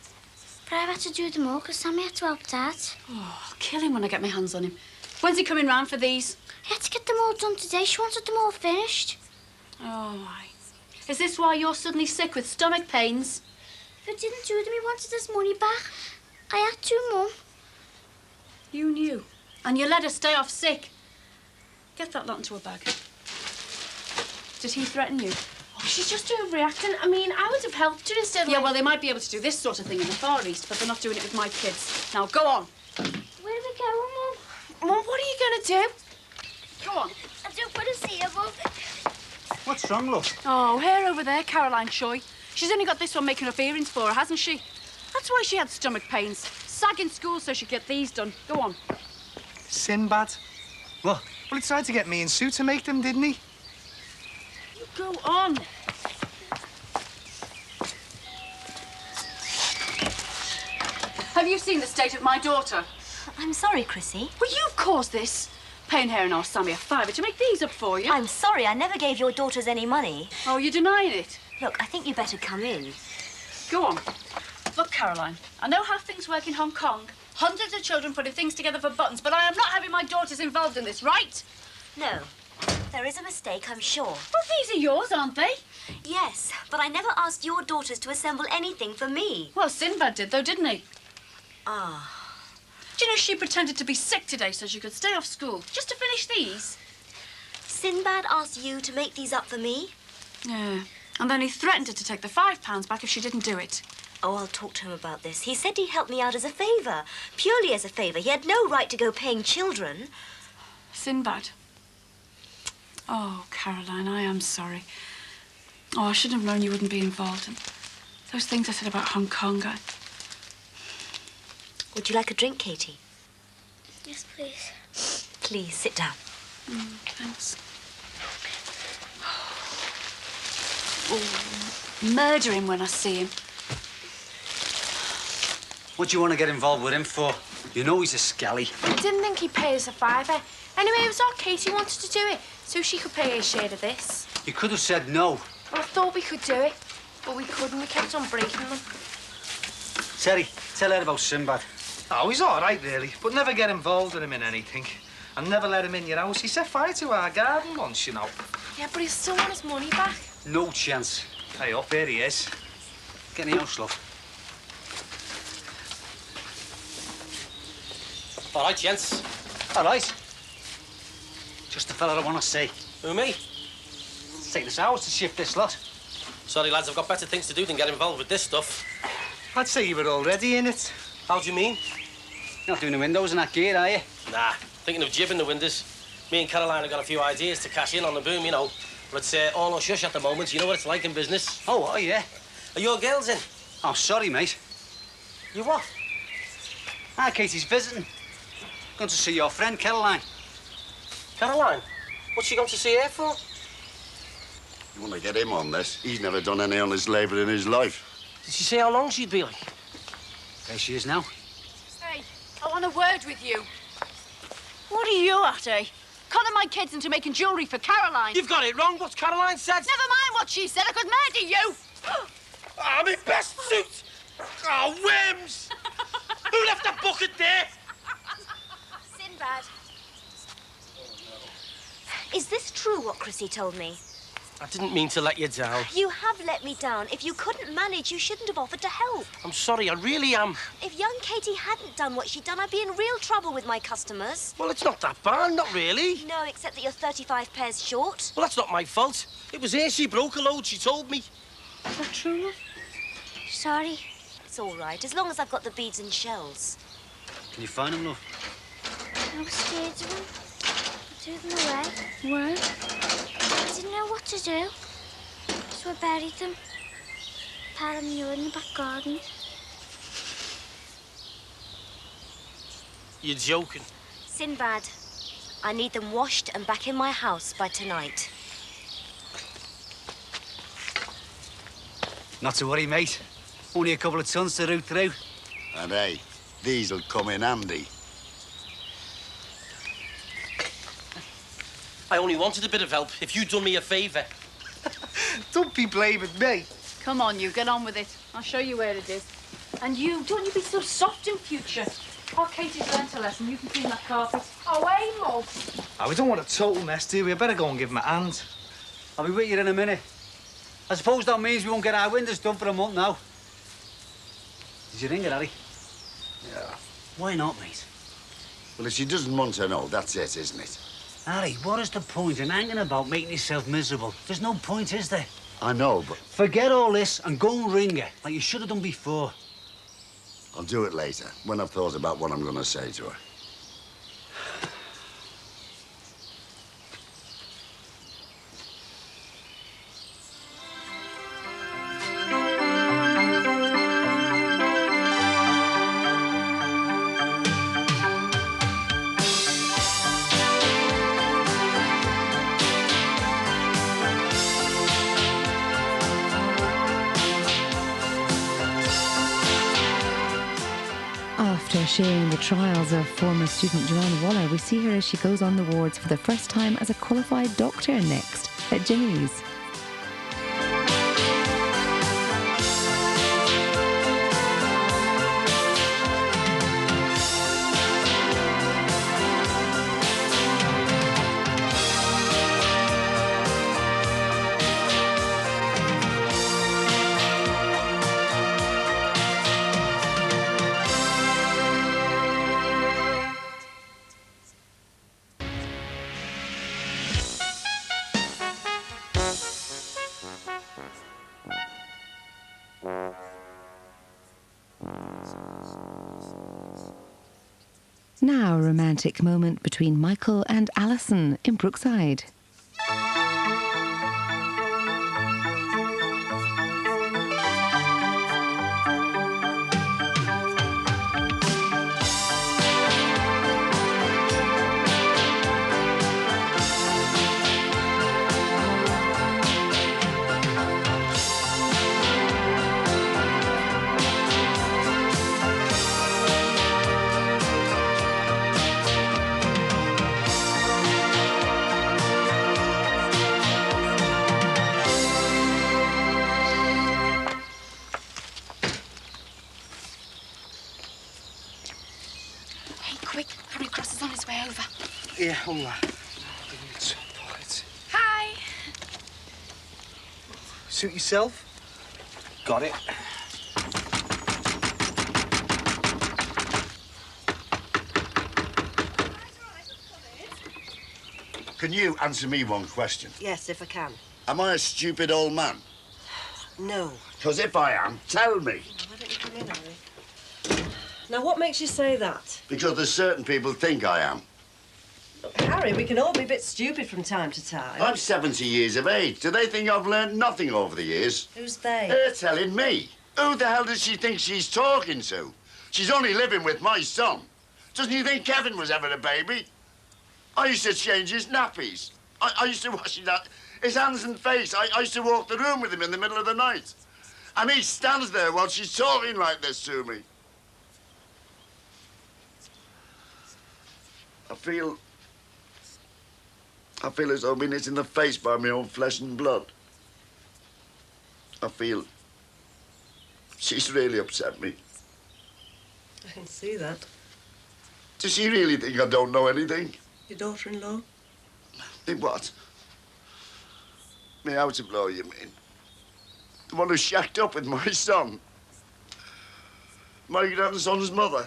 But I've had to do them all because Sammy had to help Dad. Oh, I'll kill him when I get my hands on him. When's he coming round for these? I had to get them all done today. She wanted them all finished. Oh, my. Is this why you're suddenly sick with stomach pains? If I didn't do them, he wanted his money back. I had to, Mum. You knew. And you let her stay off sick. Get that lot into a bag. Did he threaten you? Oh, she's just overreacting. I mean, I would have helped her instead of... Yeah, well, they might be able to do this sort of thing in the Far East, but they're not doing it with my kids. Now, go on. Where are we going, Mum? Mum, what are you going to do? Go on. I don't want to see her, Mum. What's wrong, love? Oh, her over there, Caroline Choi. She's only got this one making up earrings for her, hasn't she? That's why she had stomach pains. Sagging school so she'd get these done. Go on. Sinbad? What? Well, he tried to get me and Sue to make them, didn't he? You go on. Have you seen the state of my daughter? I'm sorry, Chrissy. Well, you've caused this. Paying her and our Sammy a £5 to make these up for you. I'm sorry, I never gave your daughters any money. Oh, you're denying it? Look, I think you better come in. Go on. Look, Caroline, I know how things work in Hong Kong. Hundreds of children putting things together for buttons, but I am not having my daughters involved in this, right? No. There is a mistake, I'm sure. Well, these are yours, aren't they? Yes, but I never asked your daughters to assemble anything for me. Well, Sinbad did, though, didn't he? Ah. Do you know she pretended to be sick today so she could stay off school, just to finish these? Sinbad asked you to make these up for me? Yeah. And then he threatened her to take the £5 back if she didn't do it. Oh, I'll talk to him about this. He said he'd help me out as a favour. Purely as a favour. He had no right to go paying children. Sinbad. Oh, Caroline, I am sorry. Oh, I should have known you wouldn't be involved. And those things I said about Hong Kong, Would you like a drink, Katie? Yes, please. Please, sit down. Thanks. Oh, murder him when I see him. What do you want to get involved with him for? You know he's a scally. I didn't think he'd pay us a £5. Anyway, it was all Katie wanted to do it, so she could pay her share of this. You could have said no. Well, I thought we could do it, but we couldn't. We kept on breaking them. Terry, tell her about Sinbad. Oh, he's all right, really, but never get involved with him in anything. And never let him in your house. He set fire to our garden once, you know. Yeah, but he still want his money back. No chance. Hey, up, here he is. Get in the house, love. All right, gents. All right. Just the fella I want to see. Who, me? It's taking us hours to shift this lot. Sorry, lads, I've got better things to do than get involved with this stuff. I'd say you were already in it. How do you mean? You're not doing the windows in that gear, are you? Nah, thinking of jibbing the windows. Me and Caroline have got a few ideas to cash in on the boom, you know. But it's all on shush at the moment. You know what it's like in business. Oh, yeah. Are your girls in? Oh, sorry, mate. You what? Ah, Katie's visiting. Going to see your friend, Caroline. Caroline? What's she going to see her for? You want to get him on this? He's never done any honest labour in his life. Did she say how long she'd be like? There she is now. Hey, I want a word with you. What are you at, eh? Conning my kids into making jewellery for Caroline. You've got it wrong. What's Caroline said? Never mind what she said. I could murder you. I'm in best suit. Oh, whims! Who left the bucket there? Sinbad. Is this true, what Chrissy told me? I didn't mean to let you down. You have let me down. If you couldn't manage, you shouldn't have offered to help. I'm sorry, I really am. If young Katie hadn't done what she'd done, I'd be in real trouble with my customers. Well, it's not that bad, not really. No, except that you're 35 pairs short. Well, that's not my fault. It was her. She broke a load, she told me. Is that true, love? Sorry. It's all right, as long as I've got the beads and shells. Can you find him, love? I was scared of them. I threw them away. Where? I didn't know what to do. So I buried them. Pile of manure in the back garden. You're joking. Sinbad, I need them washed and back in my house by tonight. Not to worry, mate. Only a couple of tons to root through. And hey, these'll come in handy. I only wanted a bit of help if you'd done me a favour. Don't be blaming me. Come on, you, get on with it. I'll show you where it is. And you, don't you be so soft in future. Oh, Katie's learnt a lesson. You can clean that carpet. Oh, hey, Mum. Oh, we don't want a total mess, do we? I better go and give him a hand. I'll be with you in a minute. I suppose that means we won't get our windows done for a month now. Did you ring her, Harry? Yeah. Why not, mate? Well, if she doesn't want to know, that's it, isn't it? Harry, what is the point in hanging about making yourself miserable? There's no point, is there? I know, but... Forget all this and go and ring her, like you should have done before. I'll do it later, when I've thought about what I'm going to say to her. After sharing the trials of former student Joanne Waller, we see her as she goes on the wards for the first time as a qualified doctor next at Jimmy's. Now a romantic moment between Michael and Alison in Brookside. Yeah, hold on. Hi. Suit yourself? Got it. Can you answer me one question? Yes, if I can. Am I a stupid old man? No. Because if I am, tell me. Why don't you come in, Harry? Now, what makes you say that? Because there's certain people think I am. Look, Harry, we can all be a bit stupid from time to time. I'm 70 years of age. Do they think I've learned nothing over the years? Who's they? They're telling me. Who the hell does she think she's talking to? She's only living with my son. Doesn't he think Kevin was ever a baby? I used to change his nappies. I used to wash his hands and face. I used to walk the room with him in the middle of the night. And he stands there while she's talking like this to me. I feel as though I've been hit in the face by my own flesh and blood. I feel she's really upset me. I can see that. Does she really think I don't know anything? Your daughter-in-law? Think what? Me out-of-law, you mean? The one who shacked up with my son. My grandson's mother.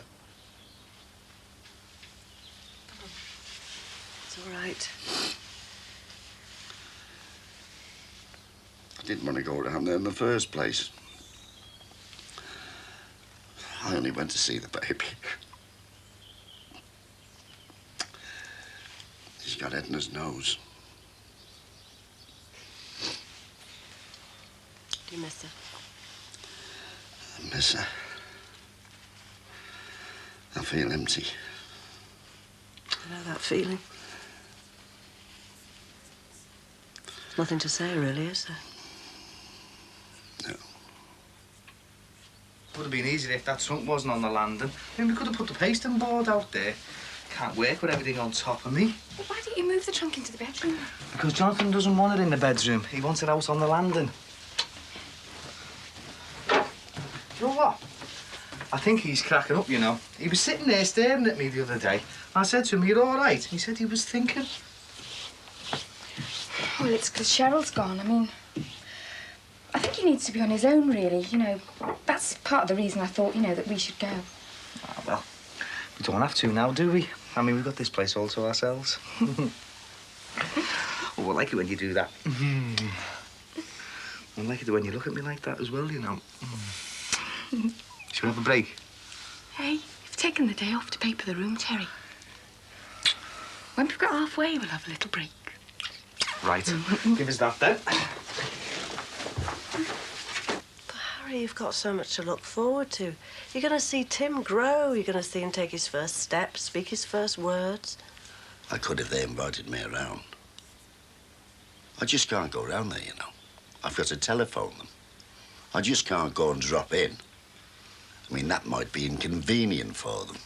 It's all right. I didn't want to go down there in the first place. I only went to see the baby. She's got Edna's nose. Do you miss her? I miss her. I feel empty. I know that feeling. There's nothing to say, really, is there? No. Would have been easier if that trunk wasn't on the landing. I mean, we could have put the pasting board out there. can't work with everything on top of me. Well, why don't you move the trunk into the bedroom? Because Jonathan doesn't want it in the bedroom. He wants it out on the landing. You know what? I think he's cracking up, you know. He was sitting there staring at me the other day. I said to him, "You're all right?" He said he was thinking. Well, it's because Cheryl's gone. I mean, I think he needs to be on his own, really. You know, that's part of the reason I thought, you know, that we should go. Ah, well, we don't have to now, do we? I mean, we've got this place all to ourselves. Oh, I like it when you do that. I like it when you look at me like that as well, you know. Should we have a break? Hey, you've taken the day off to paper the room, Terry. When we've got halfway, we'll have a little break. Right. Give us that, then. But Harry, you've got so much to look forward to. You're going to see Tim grow. You're going to see him take his first steps, speak his first words. I could if they invited me around. I just can't go around there, you know. I've got to telephone them. I just can't go and drop in. I mean, that might be inconvenient for them.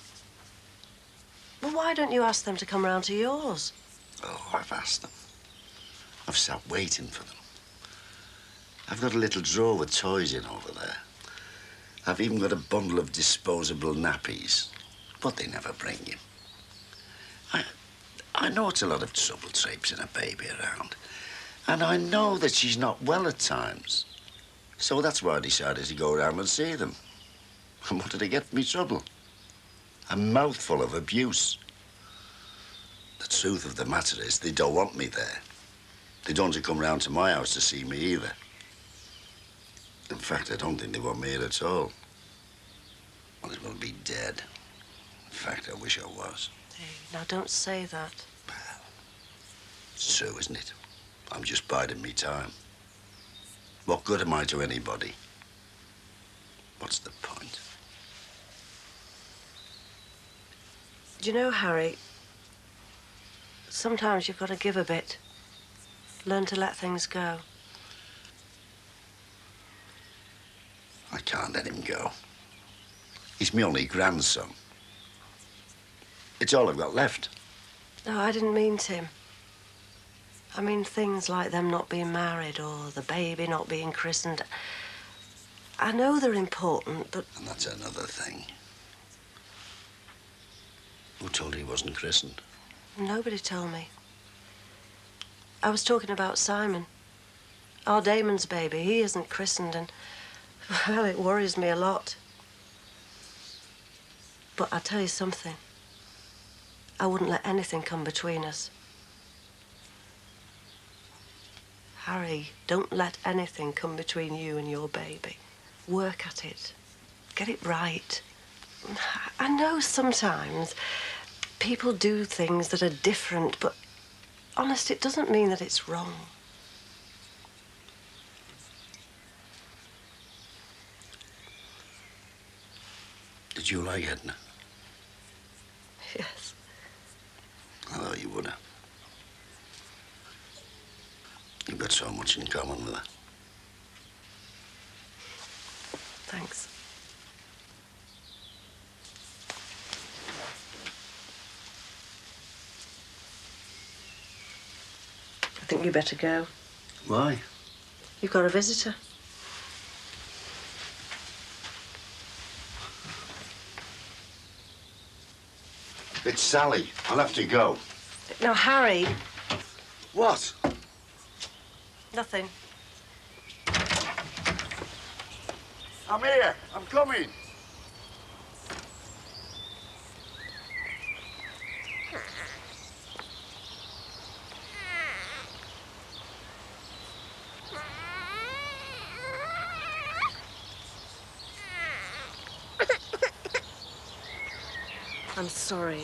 Well, why don't you ask them to come round to yours? Oh, I've asked them. I've sat waiting for them. I've got a little drawer with toys in over there. I've even got a bundle of disposable nappies, but they never bring you. I know it's a lot of trouble traipsing a baby around, and I know that she's not well at times. So that's why I decided to go around and see them. And what did I get for me trouble? A mouthful of abuse. The truth of the matter is, they don't want me there. They don't want to come round to my house to see me either. In fact, I don't think they want me here at all. Might as well be dead. In fact, I wish I was. Hey, now don't say that. It's true, isn't it? I'm just biding me time. What good am I to anybody? What's the point? Do you know, Harry, sometimes you've got to give a bit. Learn to let things go. I can't let him go. He's my only grandson. It's all I've got left. No, I didn't mean Tim. I mean things like them not being married or the baby not being christened. I know they're important, but... And that's another thing. Who told you he wasn't christened? Nobody told me. I was talking about Simon. Our Damon's baby. He isn't christened and, well, it worries me a lot. But I'll tell you something. I wouldn't let anything come between us. Harry, don't let anything come between you and your baby. Work at it. Get it right. I know sometimes people do things that are different, but honest, it doesn't mean that it's wrong. Did you like Edna? Yes. I thought you would have. You've got so much in common with her. Thanks. I think you better go. Why? You've got a visitor. It's Sally. I'll have to go. No, Harry. What? Nothing. I'm here. I'm coming. I'm sorry.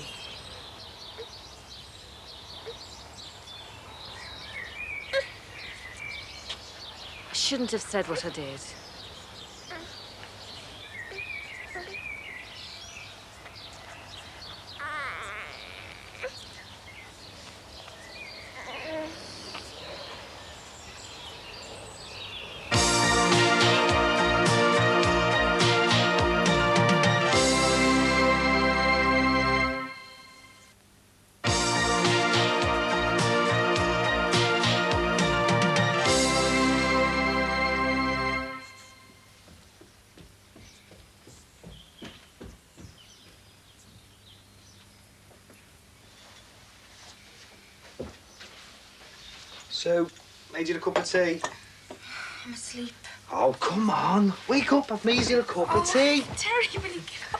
I shouldn't have said what I did. So, made you a cup of tea? I'm asleep. Oh, come on. Wake up. I've made you a cup of tea. Terry, will you give up?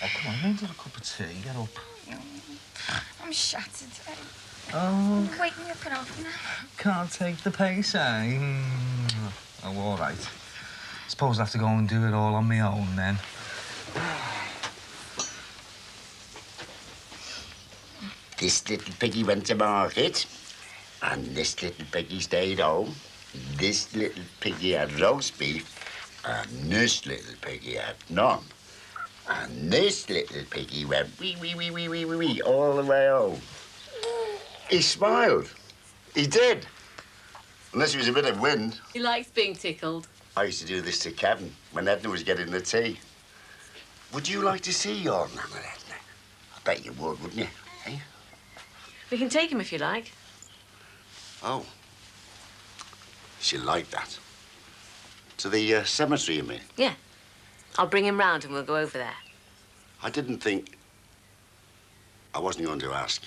Oh, come on. Made you a cup of tea. Get up. I'm shattered. Oh, Wake me up and off now. can't take the pace, eh? Oh, all right. Suppose I'll have to go and do it all on my own, then. This little piggy went to market, and this little piggy stayed home. This little piggy had roast beef, and this little piggy had none. And this little piggy went wee all the way home. He smiled. He did. Unless it was a bit of wind. He likes being tickled. I used to do this to Kevin when Edna was getting the tea. Would you like to see your Nana, Edna? I bet you would, wouldn't you? Eh? We can take him if you like. Oh. She'll like that. To the cemetery, you mean? Yeah. I'll bring him round and we'll go over there. I didn't think... I wasn't going to ask.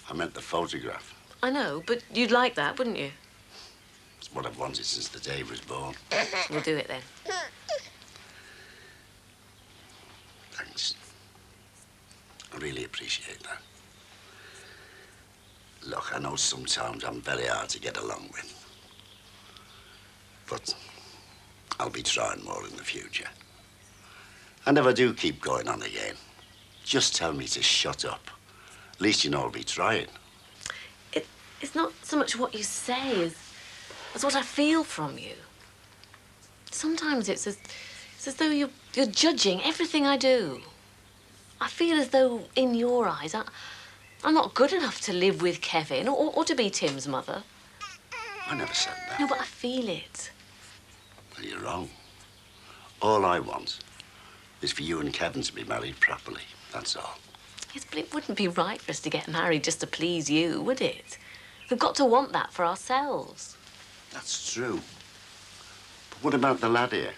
I meant the photograph. I know, but you'd like that, wouldn't you? It's what I've wanted since the day he was born. We'll do it then. Thanks. I really appreciate that. Look, I know sometimes I'm very hard to get along with. But I'll be trying more in the future. And if I do keep going on again, just tell me to shut up. At least you know I'll be trying. It's not so much what you say as what I feel from you. Sometimes it's as though you're judging everything I do. I feel as though, in your eyes, I'm not good enough to live with Kevin or to be Tim's mother. I never said that. No, but I feel it. Well, you're wrong. All I want is for you and Kevin to be married properly. That's all. Yes, but it wouldn't be right for us to get married just to please you, would it? We've got to want that for ourselves. That's true. But what about the lad here?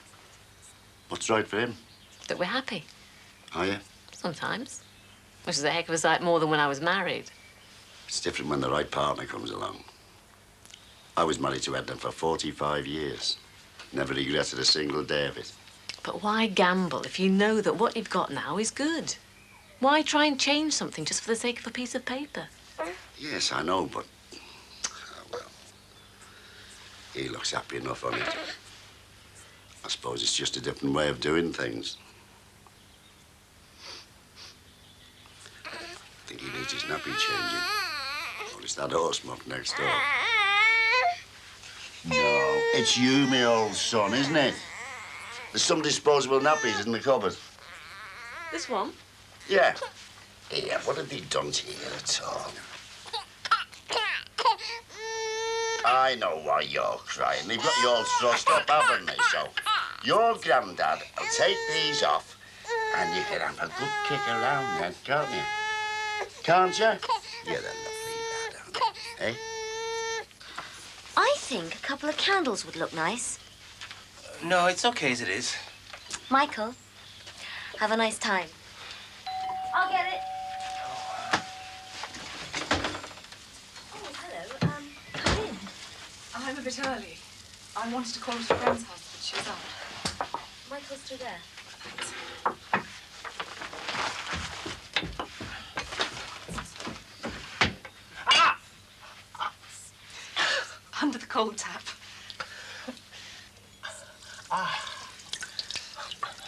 What's right for him? That we're happy. Are you? Sometimes. Which is a heck of a sight more than when I was married. It's different when the right partner comes along. I was married to Edna for 45 years. Never regretted a single day of it. But why gamble if you know that what you've got now is good? Why try and change something just for the sake of a piece of paper? Yes, I know, but... oh, well. He looks happy enough on it. I suppose it's just a different way of doing things. I think he needs his nappy changing. Or is that horse muff next door? No, it's you, my old son, isn't it? There's some disposable nappies in the cupboard. This one? Yeah. Here, what have they done to you at all? I know why you're crying. They've got you all trussed up, haven't they? So, your granddad will take these off and you can have a good kick around then, can't you? Can't you? You're a lovely lad, aren't you? Eh? I think a couple of candles would look nice. No, it's okay as it is. Michael, have a nice time. I'll get it. Oh, hello. Come in. I'm a bit early. I wanted to call at a friend's house, but she's out. Michael's still there. Under the cold tap.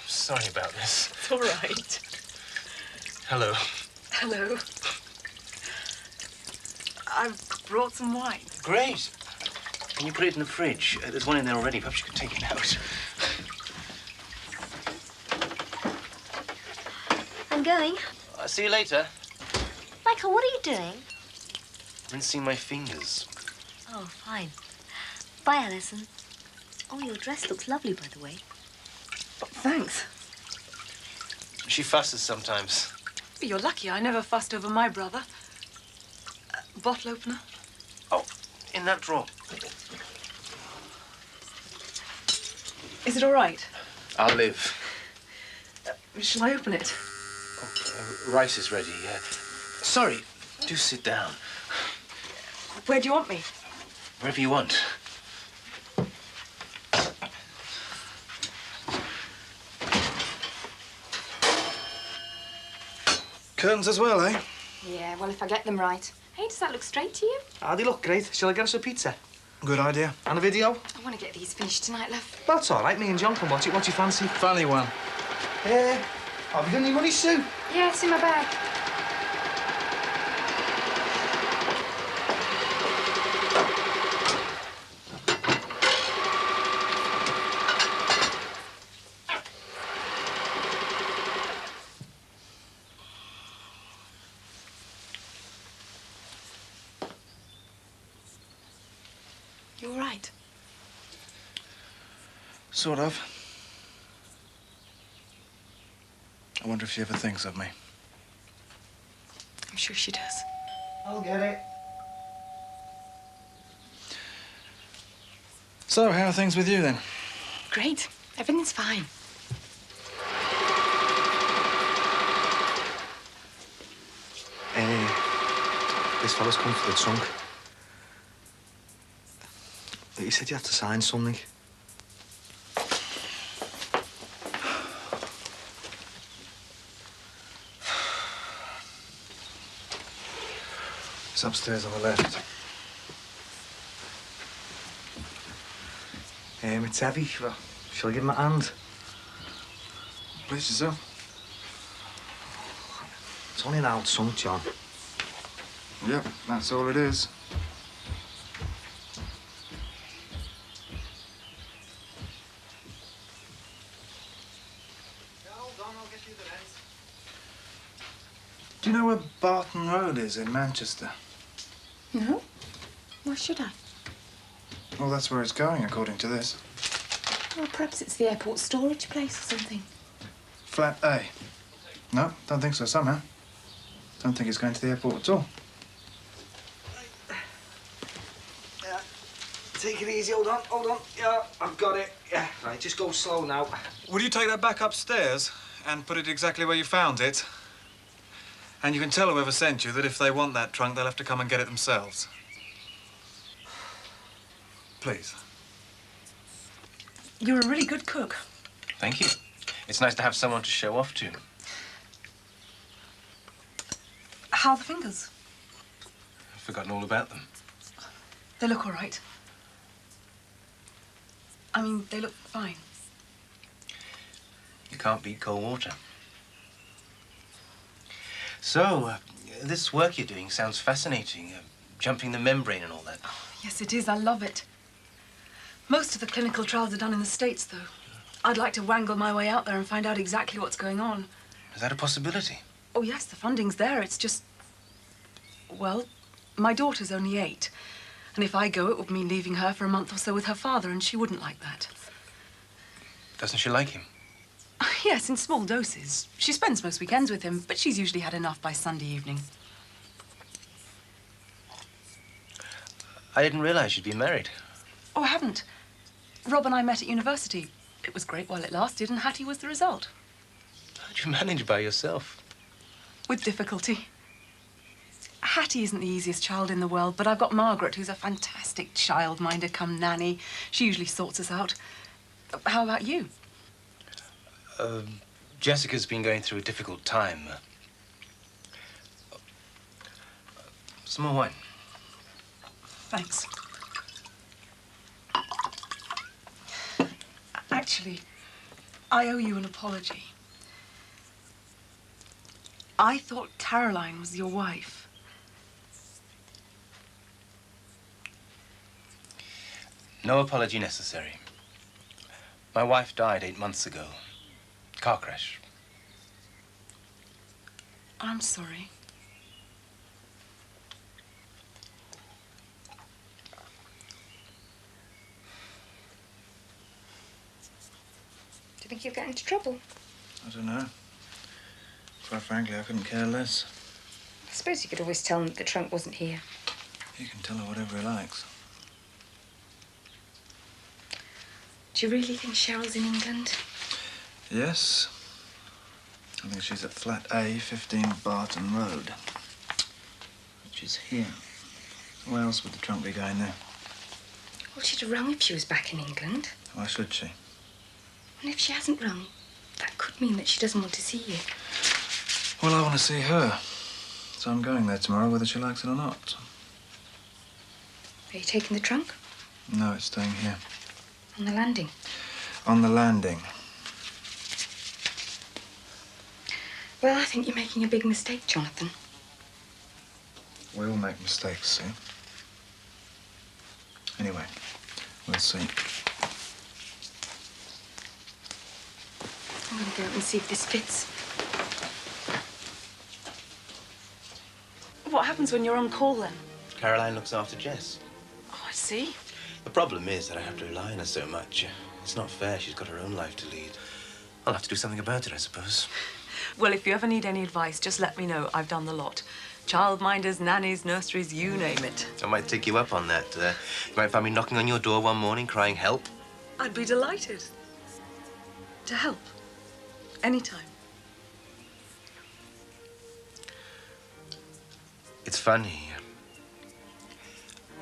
Sorry about this. It's all right. Hello. Hello. I've brought some wine. Great. Can you put it in the fridge? There's one in there already. Perhaps you could take it out. I'm going. I'll see you later. Michael, what are you doing? Rinsing my fingers. Oh, fine. Bye, Alison. Oh, your dress looks lovely, by the way. Thanks. She fusses sometimes. You're lucky. I never fussed over my brother. Bottle opener? Oh, in that drawer. Is it all right? I'll live. Shall I open it? Rice is ready. Sorry. Do sit down. Where do you want me? Wherever you want. Curtains as well, eh? Yeah, well, if I get them right. Hey, does that look straight to you? Ah, they look great. Shall I get us a pizza? Good idea. And a video? I want to get these finished tonight, love. That's all right. Me and John can watch it. What do you fancy? Funny one. Have you got any money, Sue? Yeah, it's in my bag. You all right? Sort of. I wonder if she ever thinks of me. I'm sure she does. I'll get it. So, how are things with you, then? Great. Everything's fine. This fella's come for the trunk. He said you had to sign something. It's upstairs on the left. It's heavy. Shall I give him a hand? Please yourself. It's only an old trunk, John. Yep, that's all it is. Do you know where Barton Road is in Manchester? No? Why should I? Well, that's where it's going, according to this. Well, perhaps it's the airport storage place or something. Flat A. No, don't think so, somehow. Don't think it's going to the airport at all. Take it easy. Hold on. Yeah, I've got it. Yeah, right, just go slow now. Will you take that back upstairs and put it exactly where you found it? And you can tell whoever sent you that if they want that trunk, they'll have to come and get it themselves. Please. You're a really good cook. Thank you. It's nice to have someone to show off to. How are the fingers? I've forgotten all about them. They look all right. I mean, they look fine. You can't beat cold water. So, this work you're doing sounds fascinating. Jumping the membrane and all that. Yes, it is. I love it. Most of the clinical trials are done in the States, though. I'd like to wangle my way out there and find out exactly what's going on. Is that a possibility? Oh, yes, the funding's there. It's just... Well, my daughter's only 8. And if I go, it would mean leaving her for a month or so with her father, and she wouldn't like that. Doesn't she like him? Yes, in small doses. She spends most weekends with him, but she's usually had enough by Sunday evening. I didn't realize you'd been married. Oh, I haven't. Rob and I met at university. It was great while it lasted, and Hattie was the result. How'd you manage by yourself? With difficulty. Hattie isn't the easiest child in the world, but I've got Margaret, who's a fantastic childminder come nanny. She usually sorts us out. How about you? Jessica's been going through a difficult time. Some more wine. Thanks. Actually, I owe you an apology. I thought Caroline was your wife. No apology necessary. My wife died 8 months ago. Car crash. I'm sorry. Do you think you'll get into trouble? I don't know. Quite frankly, I couldn't care less. I suppose you could always tell them that the trunk wasn't here. He can tell her whatever he likes. Do you really think Cheryl's in England? Yes. I think she's at flat A, 15 Barton Road. Which is here. Why else would the trunk be going there? Well, she'd have rung if she was back in England. Why should she? And if she hasn't rung, that could mean that she doesn't want to see you. Well, I want to see her. So I'm going there tomorrow, whether she likes it or not. Are you taking the trunk? No, it's staying here. On the landing? On the landing. Well, I think you're making a big mistake, Jonathan. We all make mistakes, see? Anyway, we'll see. I'm going to go out and see if this fits. What happens when you're on call, then? Caroline looks after Jess. Oh, I see. The problem is that I have to rely on her so much. It's not fair. She's got her own life to lead. I'll have to do something about it, I suppose. Well, if you ever need any advice, just let me know. I've done the lot. Childminders, nannies, nurseries, you name it. I might take you up on that. You might find me knocking on your door one morning crying help. I'd be delighted to help. Anytime. It's funny.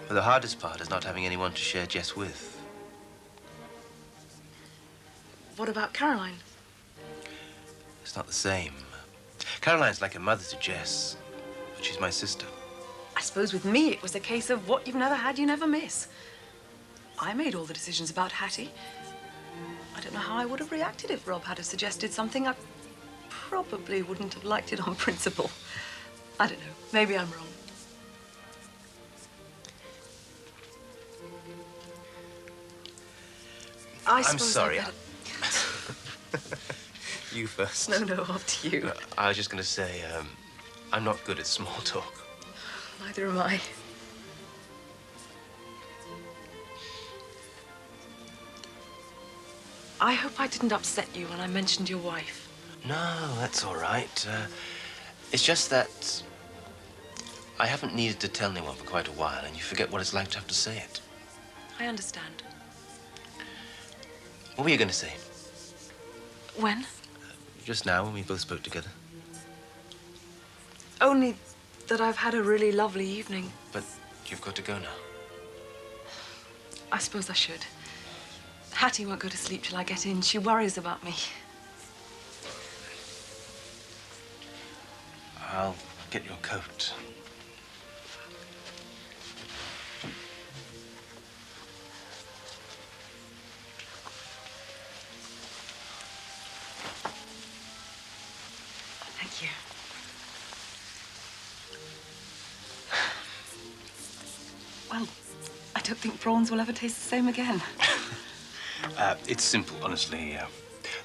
But the hardest part is not having anyone to share Jess with. What about Caroline? It's not the same. Caroline's like a mother to Jess, but she's my sister. I suppose with me it was a case of what you've never had, you never miss. I made all the decisions about Hattie. I don't know how I would have reacted if Rob had have suggested something. I probably wouldn't have liked it on principle. I don't know. Maybe I'm wrong. I'm suppose sorry. I'd better- You first. No, after you. I was just going to say, I'm not good at small talk. Neither am I. I hope I didn't upset you when I mentioned your wife. No, that's all right. It's just that I haven't needed to tell anyone for quite a while, and you forget what it's like to have to say it. I understand. What were you going to say? When? Just now, when we both spoke together. Only that I've had a really lovely evening. But you've got to go now. I suppose I should. Hattie won't go to sleep till I get in. She worries about me. I'll get your coat. Thank you. Well, I don't think prawns will ever taste the same again. It's simple, honestly.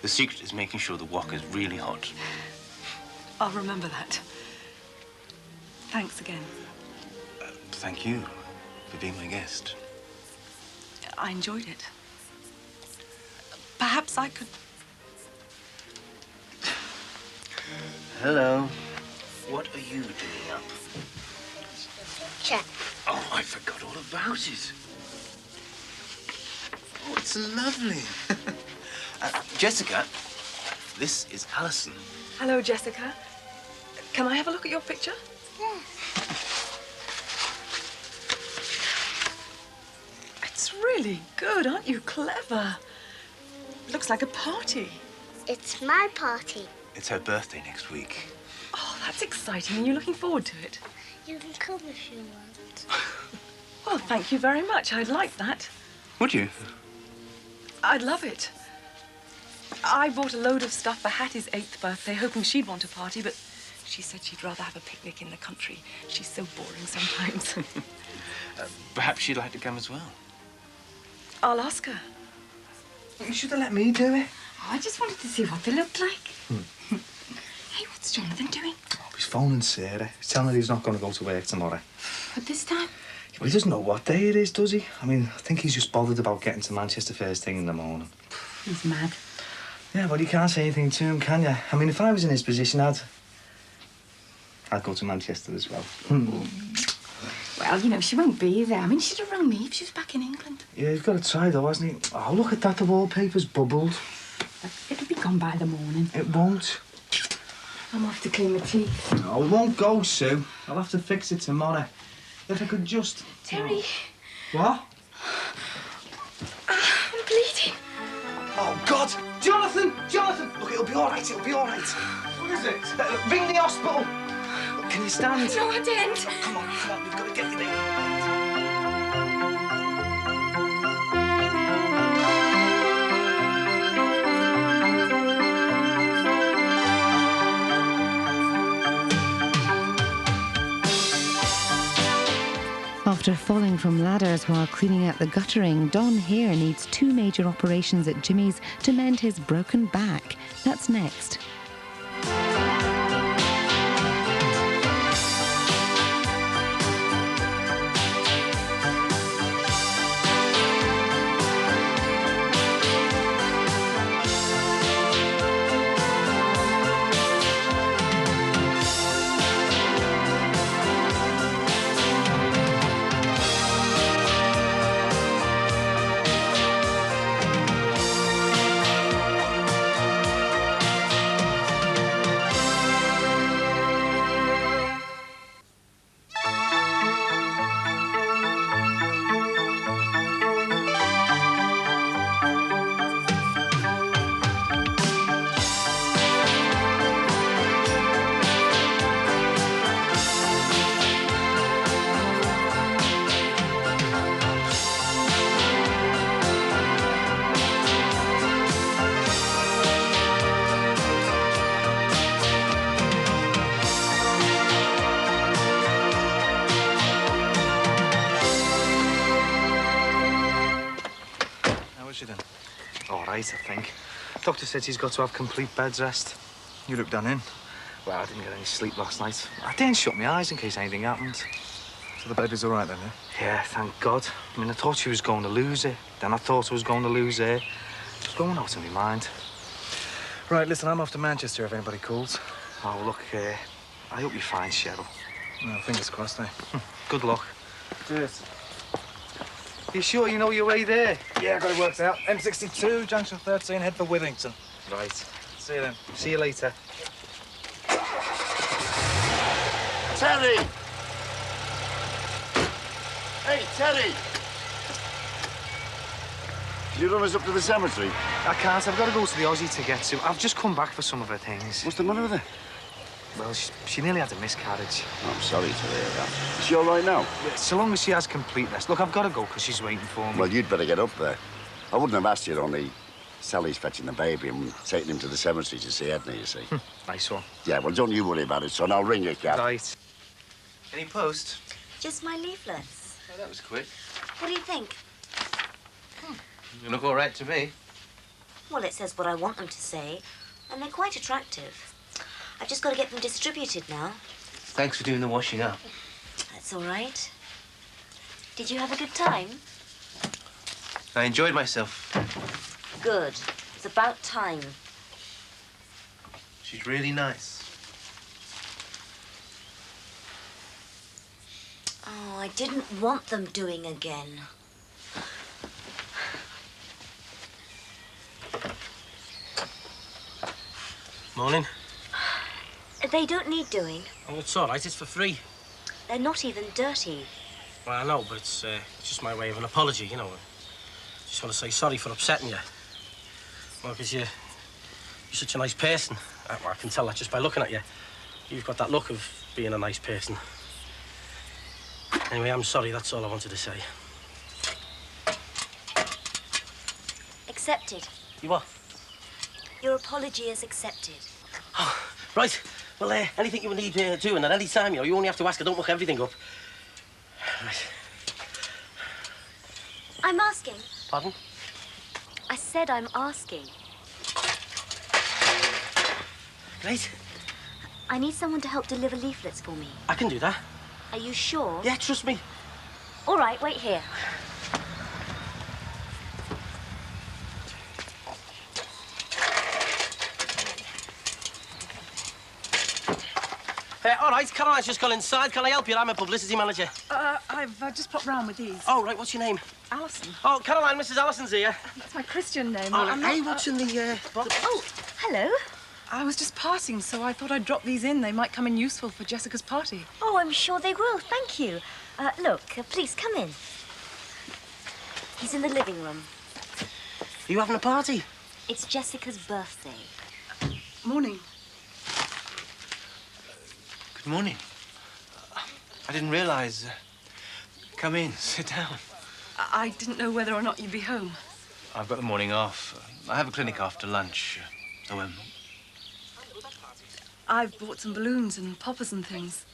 The secret is making sure the wok is really hot. I'll remember that. Thanks again. Thank you for being my guest. I enjoyed it. Perhaps I could... Hello. What are you doing up? Check. Oh, I forgot all about it. Oh, it's lovely. Jessica, this is Alison. Hello, Jessica. Can I have a look at your picture? Yeah. It's really good, aren't you? Clever. Looks like a party. It's my party. It's her birthday next week. Oh, that's exciting. And you're looking forward to it? You can come if you want. Well, thank you very much. I'd like that. Would you? I'd love it. I bought a load of stuff for Hattie's 8th birthday, hoping she'd want a party, but she said she'd rather have a picnic in the country. She's so boring sometimes. Perhaps she'd like to come as well. I'll ask her. You should have let me do it. I just wanted to see what they looked like. Hey, what's Jonathan doing? Oh, he's phoning Sarah. He's telling her he's not going to go to work tomorrow. At this time? Well, he doesn't know what day it is, does he? I mean, I think he's just bothered about getting to Manchester first thing in the morning. He's mad. Yeah, but you can't say anything to him, can you? I mean, if I was in his position, I'd go to Manchester as well. Well, you know, she won't be there. I mean, she'd have rung me if she was back in England. Yeah, he's got to try, though, hasn't he? Oh, look at that. The wallpaper's bubbled. It'll be gone by the morning. It won't. I'm off to clean my teeth. No, it won't go, Sue. I'll have to fix it tomorrow. If I could just... Terry. What? I'm bleeding. Oh, God! Jonathan! Jonathan! Look, it'll be all right, it'll be all right. What is it? Ring the hospital. Can you stand? No, I didn't. Come on, we've got to get you there. After falling from ladders while cleaning out the guttering, Don here needs 2 major operations at Jimmy's to mend his broken back. That's next. All right, I think. Doctor said he's got to have complete bed rest. You look done in. Well, I didn't get any sleep last night. I didn't shut my eyes in case anything happened. So the baby's all right then, yeah? Yeah, thank God. I mean, I thought she was going to lose it. Then I thought I was going to lose her. It was going out of my mind. Right, listen, I'm off to Manchester if anybody calls. Oh, look, I hope you find Cheryl. Well, fingers crossed, eh? Good luck. Cheers. You sure you know your way there? Yeah, got it worked out. M62, junction 13, head for Withington. Right. See you then. See you later. Terry! Hey, Terry! Can you run us up to the cemetery? I can't. I've got to go to the Aussie to get to. I've just come back for some of her things. What's the matter with her? Well, she nearly had a miscarriage. Oh, I'm sorry to hear that. Is she all right now? Yeah, so long as she has complete rest. Look, I've got to go because she's waiting for me. Well, you'd better get up there. I wouldn't have asked you, only Sally's fetching the baby and taking him to the cemetery to see Edna, you see. Nice one. Yeah, well, don't you worry about it, son. I'll ring your cab. Right. Any post? Just my leaflets. Oh, that was quick. What do you think? You look all right to me. Well, it says what I want them to say, and they're quite attractive. I've just got to get them distributed now. Thanks for doing the washing up. That's all right. Did you have a good time? I enjoyed myself. Good. It's about time. She's really nice. Oh, I didn't want them doing again. Morning. They don't need doing. Oh, it's all right. It's for free. They're not even dirty. Well, I know, but it's just my way of an apology, you know. Just want to say sorry for upsetting you. Well, because you're such a nice person. Well, I can tell that just by looking at you. You've got that look of being a nice person. Anyway, I'm sorry. That's all I wanted to say. Accepted. You what? Your apology is accepted. Oh, right. Well, anything you need doing at any time, you only have to ask. I don't look everything up. Right. I'm asking. Pardon? I said I'm asking. Great. I need someone to help deliver leaflets for me. I can do that. Are you sure? Yeah, trust me. All right, wait here. All right, Caroline's just gone inside. Can I help you? I'm a publicity manager. I've just popped round with these. Oh, right, what's your name? Alison. Oh, Caroline, Mrs. Allison's here. That's my Christian name. Oh, I'm hey, not, what's in the box? Oh, hello. I was just passing, so I thought I'd drop these in. They might come in useful for Jessica's party. Oh, I'm sure they will. Thank you. Look, please come in. He's in the living room. Are you having a party? It's Jessica's birthday. Morning. Good morning. I didn't realize. Come in, sit down. I didn't know whether or not you'd be home. I've got the morning off. I have a clinic after lunch. So, I've bought some balloons and poppers and things.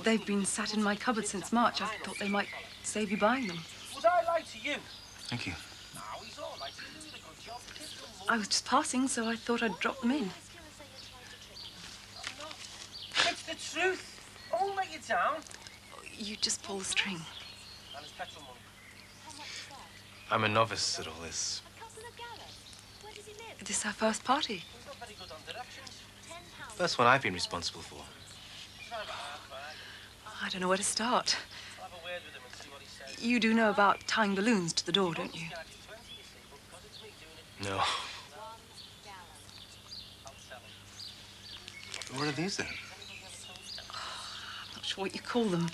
They've been sat in my cupboard since March. I thought they might save you buying them. Was I lied to you? Thank you. I was just passing, so I thought I'd drop them in. It's the truth. I won't let you down. You just pull the string. I'm a novice at all this. This is our first party. First one I've been responsible for. I don't know where to start. You do know about tying balloons to the door, don't you? No. What are these then? I'm not sure what you call them.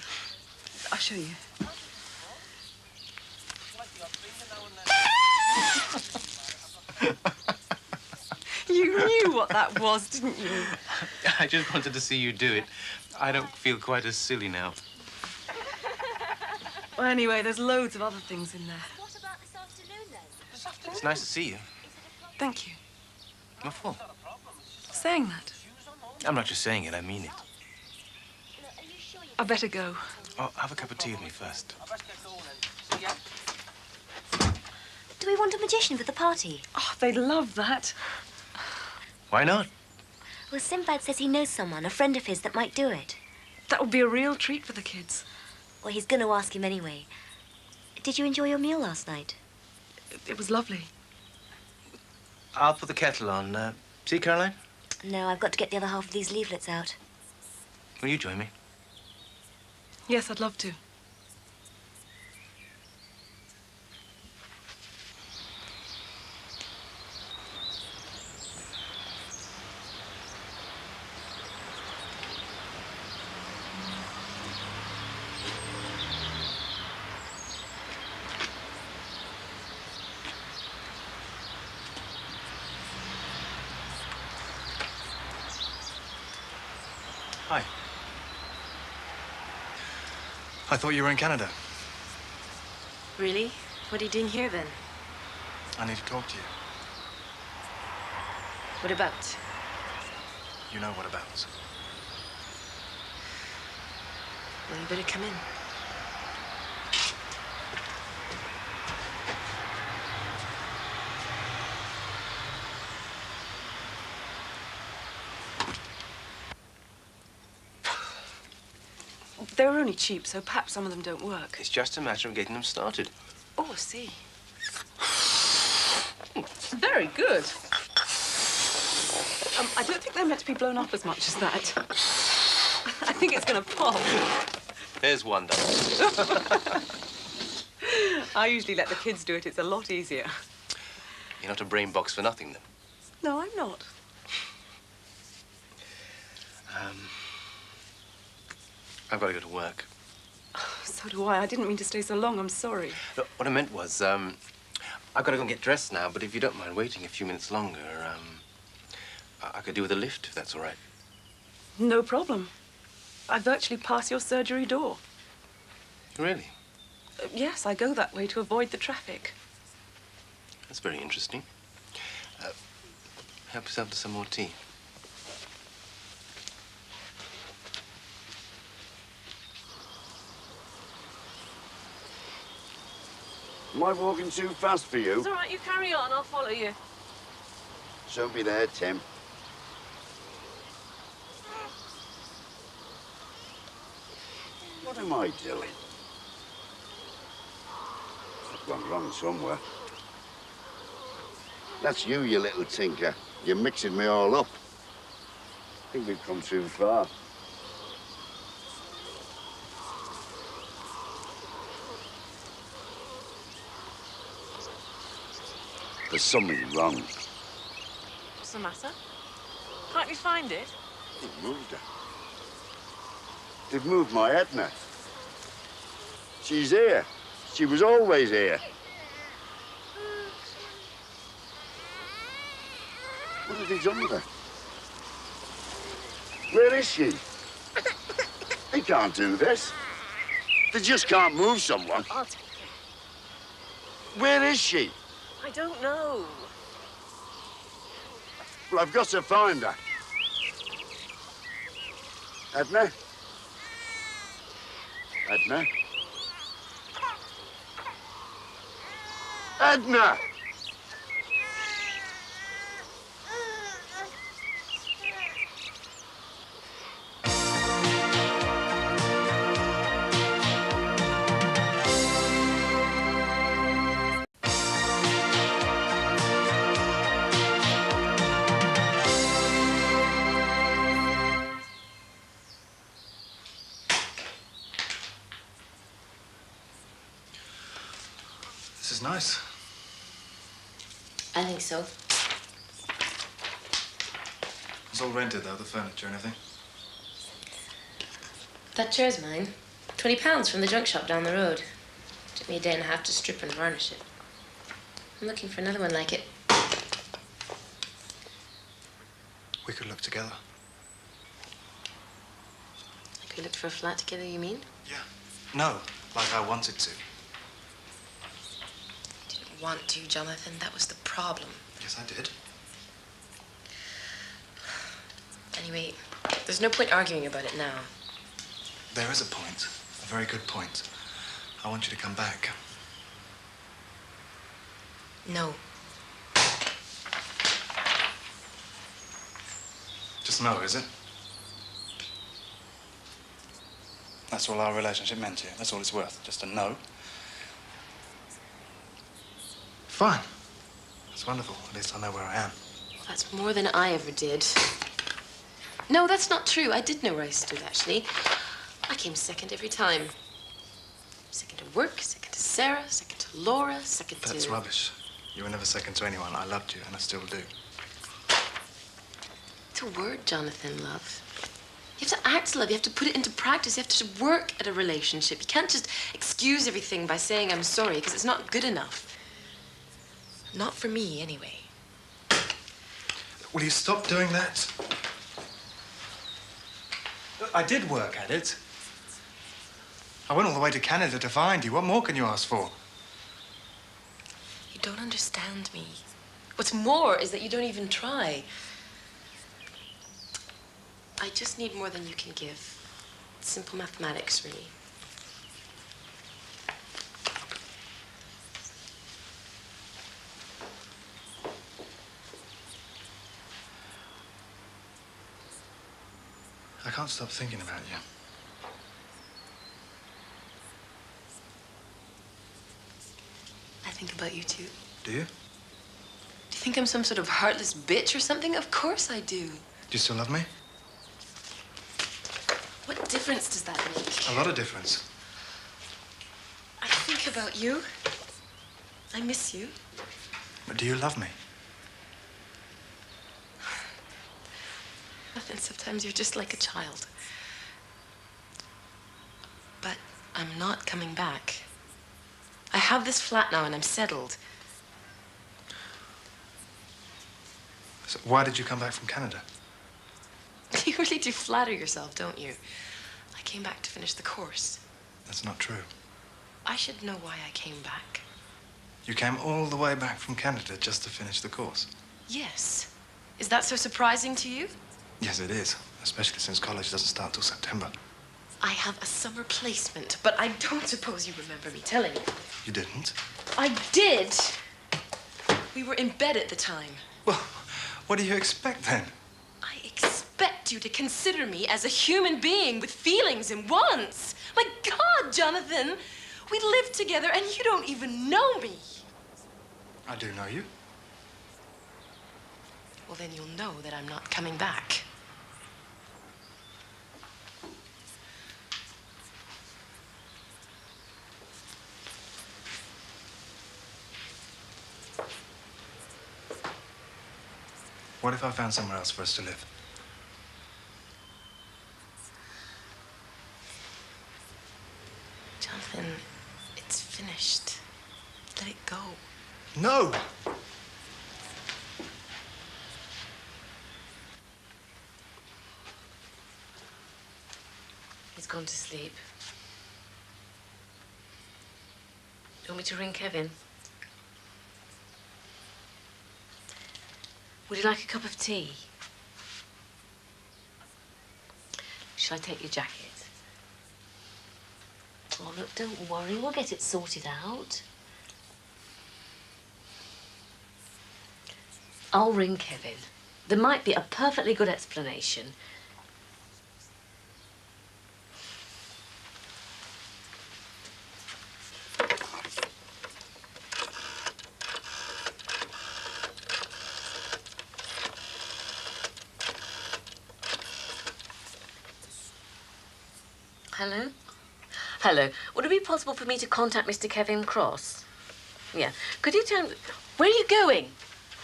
I'll show you. You knew what that was, didn't you? I just wanted to see you do it. I don't feel quite as silly now. Well, anyway, there's loads of other things in there. What about this afternoon, then? It's nice to see you. Thank you. What for? Saying that. I'm not just saying it, I mean it. I better go. Oh, have a cup of tea with me first. Do we want a magician for the party? Oh, they'd love that. Why not? Well, Sinbad says he knows someone, a friend of his, that might do it. That would be a real treat for the kids. Well, he's going to ask him anyway. Did you enjoy your meal last night? It was lovely. I'll put the kettle on. See, Caroline? No, I've got to get the other half of these leaflets out. Will you join me? Yes, I'd love to. Hi. I thought you were in Canada. Really? What are you doing here, then? I need to talk to you. What about? You know what about. Well, you better come in. They were only cheap, so perhaps some of them don't work. It's just a matter of getting them started. Oh, I see. Very good. I don't think they're meant to be blown up as much as that. I think it's going to pop. There's one done. I usually let the kids do it. It's a lot easier. You're not a brain box for nothing, then. No, I'm not. I've got to go to work. So do I. I didn't mean to stay so long. I'm sorry. Look, what I meant was, I've got to go and get dressed now, but if you don't mind waiting a few minutes longer, I could do with a lift, if that's all right. No problem. I virtually pass your surgery door. Really? Yes, I go that way to avoid the traffic. That's very interesting. Help yourself to some more tea. Am I walking too fast for you? It's all right, you carry on. I'll follow you. So be there, Tim. What am I doing? I've gone wrong somewhere. That's you, you little tinker. You're mixing me all up. I think we've come too far. There's something wrong. What's the matter? Can't you find it? They've moved her. They've moved my Edna. She's here. She was always here. What have you done with her? Where is she? They can't do this. They just can't move someone. I'll take her. Where is she? I don't know. Well, I've got to find her. Edna? Edna? Edna! This is nice. I think so. It's all rented, though, the furniture and everything. That chair's mine. £20 from the junk shop down the road. Took me a day and a half to strip and varnish it. I'm looking for another one like it. We could look together. Like we looked for a flat together, you mean? No, like I wanted to. Didn't want to, Jonathan. That was the problem. Yes, I did. Anyway, there's no point arguing about it now. There is a point. A very good point. I want you to come back. No. Just no, is it? That's all our relationship meant to you. That's all it's worth. Just a no. Fine. That's wonderful. At least I know where I am. Well, that's more than I ever did. No, that's not true. I did know where I stood, actually. I came second every time. Second to work, second to Sarah, second to Laura, second to... That's rubbish. You were never second to anyone. I loved you, and I still do. It's a word, Jonathan, love. You have to act love. You have to put it into practice. You have to work at a relationship. You can't just excuse everything by saying I'm sorry, because it's not good enough. Not for me, anyway. Will you stop doing that? I did work at it. I went all the way to Canada to find you. What more can you ask for? You don't understand me. What's more is that you don't even try. I just need more than you can give. It's simple mathematics, really. I can't stop thinking about you. I think about you, too. Do you? Do you think I'm some sort of heartless bitch or something? Of course I do. Do you still love me? What difference does that make? A lot of difference. I think about you. I miss you. But do you love me? And sometimes you're just like a child. But I'm not coming back. I have this flat now and I'm settled. So why did you come back from Canada? You really do flatter yourself, don't you? I came back to finish the course. That's not true. I should know why I came back. You came all the way back from Canada just to finish the course. Yes. Is that so surprising to you? Yes, it is. Especially since college doesn't start till September. I have a summer placement, but I don't suppose you remember me telling you. You didn't? I did. We were in bed at the time. Well, what do you expect then? I expect you to consider me as a human being with feelings and wants. My God, Jonathan, we live together and you don't even know me. I do know you. Well, then you'll know that I'm not coming back. What if I found somewhere else for us to live? Jonathan, No! He's gone to sleep. Do you want me to ring Kevin? Would you like a cup of tea? Shall I take your jacket? Oh, look, don't worry. We'll get it sorted out. I'll ring Kevin. There might be a perfectly good explanation. Hello? Hello. Would it be possible for me to contact Mr. Kevin Cross? Yeah. Could you tell me... Where are you going?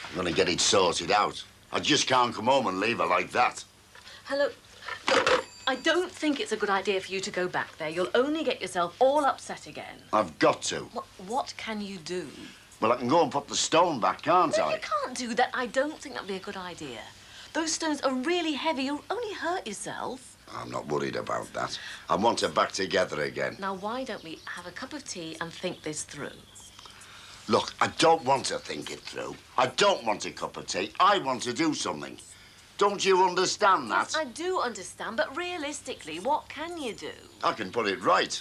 I'm gonna get it sorted out. I just can't come home and leave her like that. Hello? Look, I don't think it's a good idea for you to go back there. You'll only get yourself all upset again. I've got to. What can you do? Well, I can go and put the stone back, can't No, I? you can't do that. I don't think that'd be a good idea. Those stones are really heavy. You'll only hurt yourself. I'm not worried about that. I want her back together again. Now, why don't we have a cup of tea and think this through? Look, I don't want to think it through. I don't want a cup of tea. I want to do something. Don't you understand that? Yes, I do understand, but realistically, what can you do? I can put it right.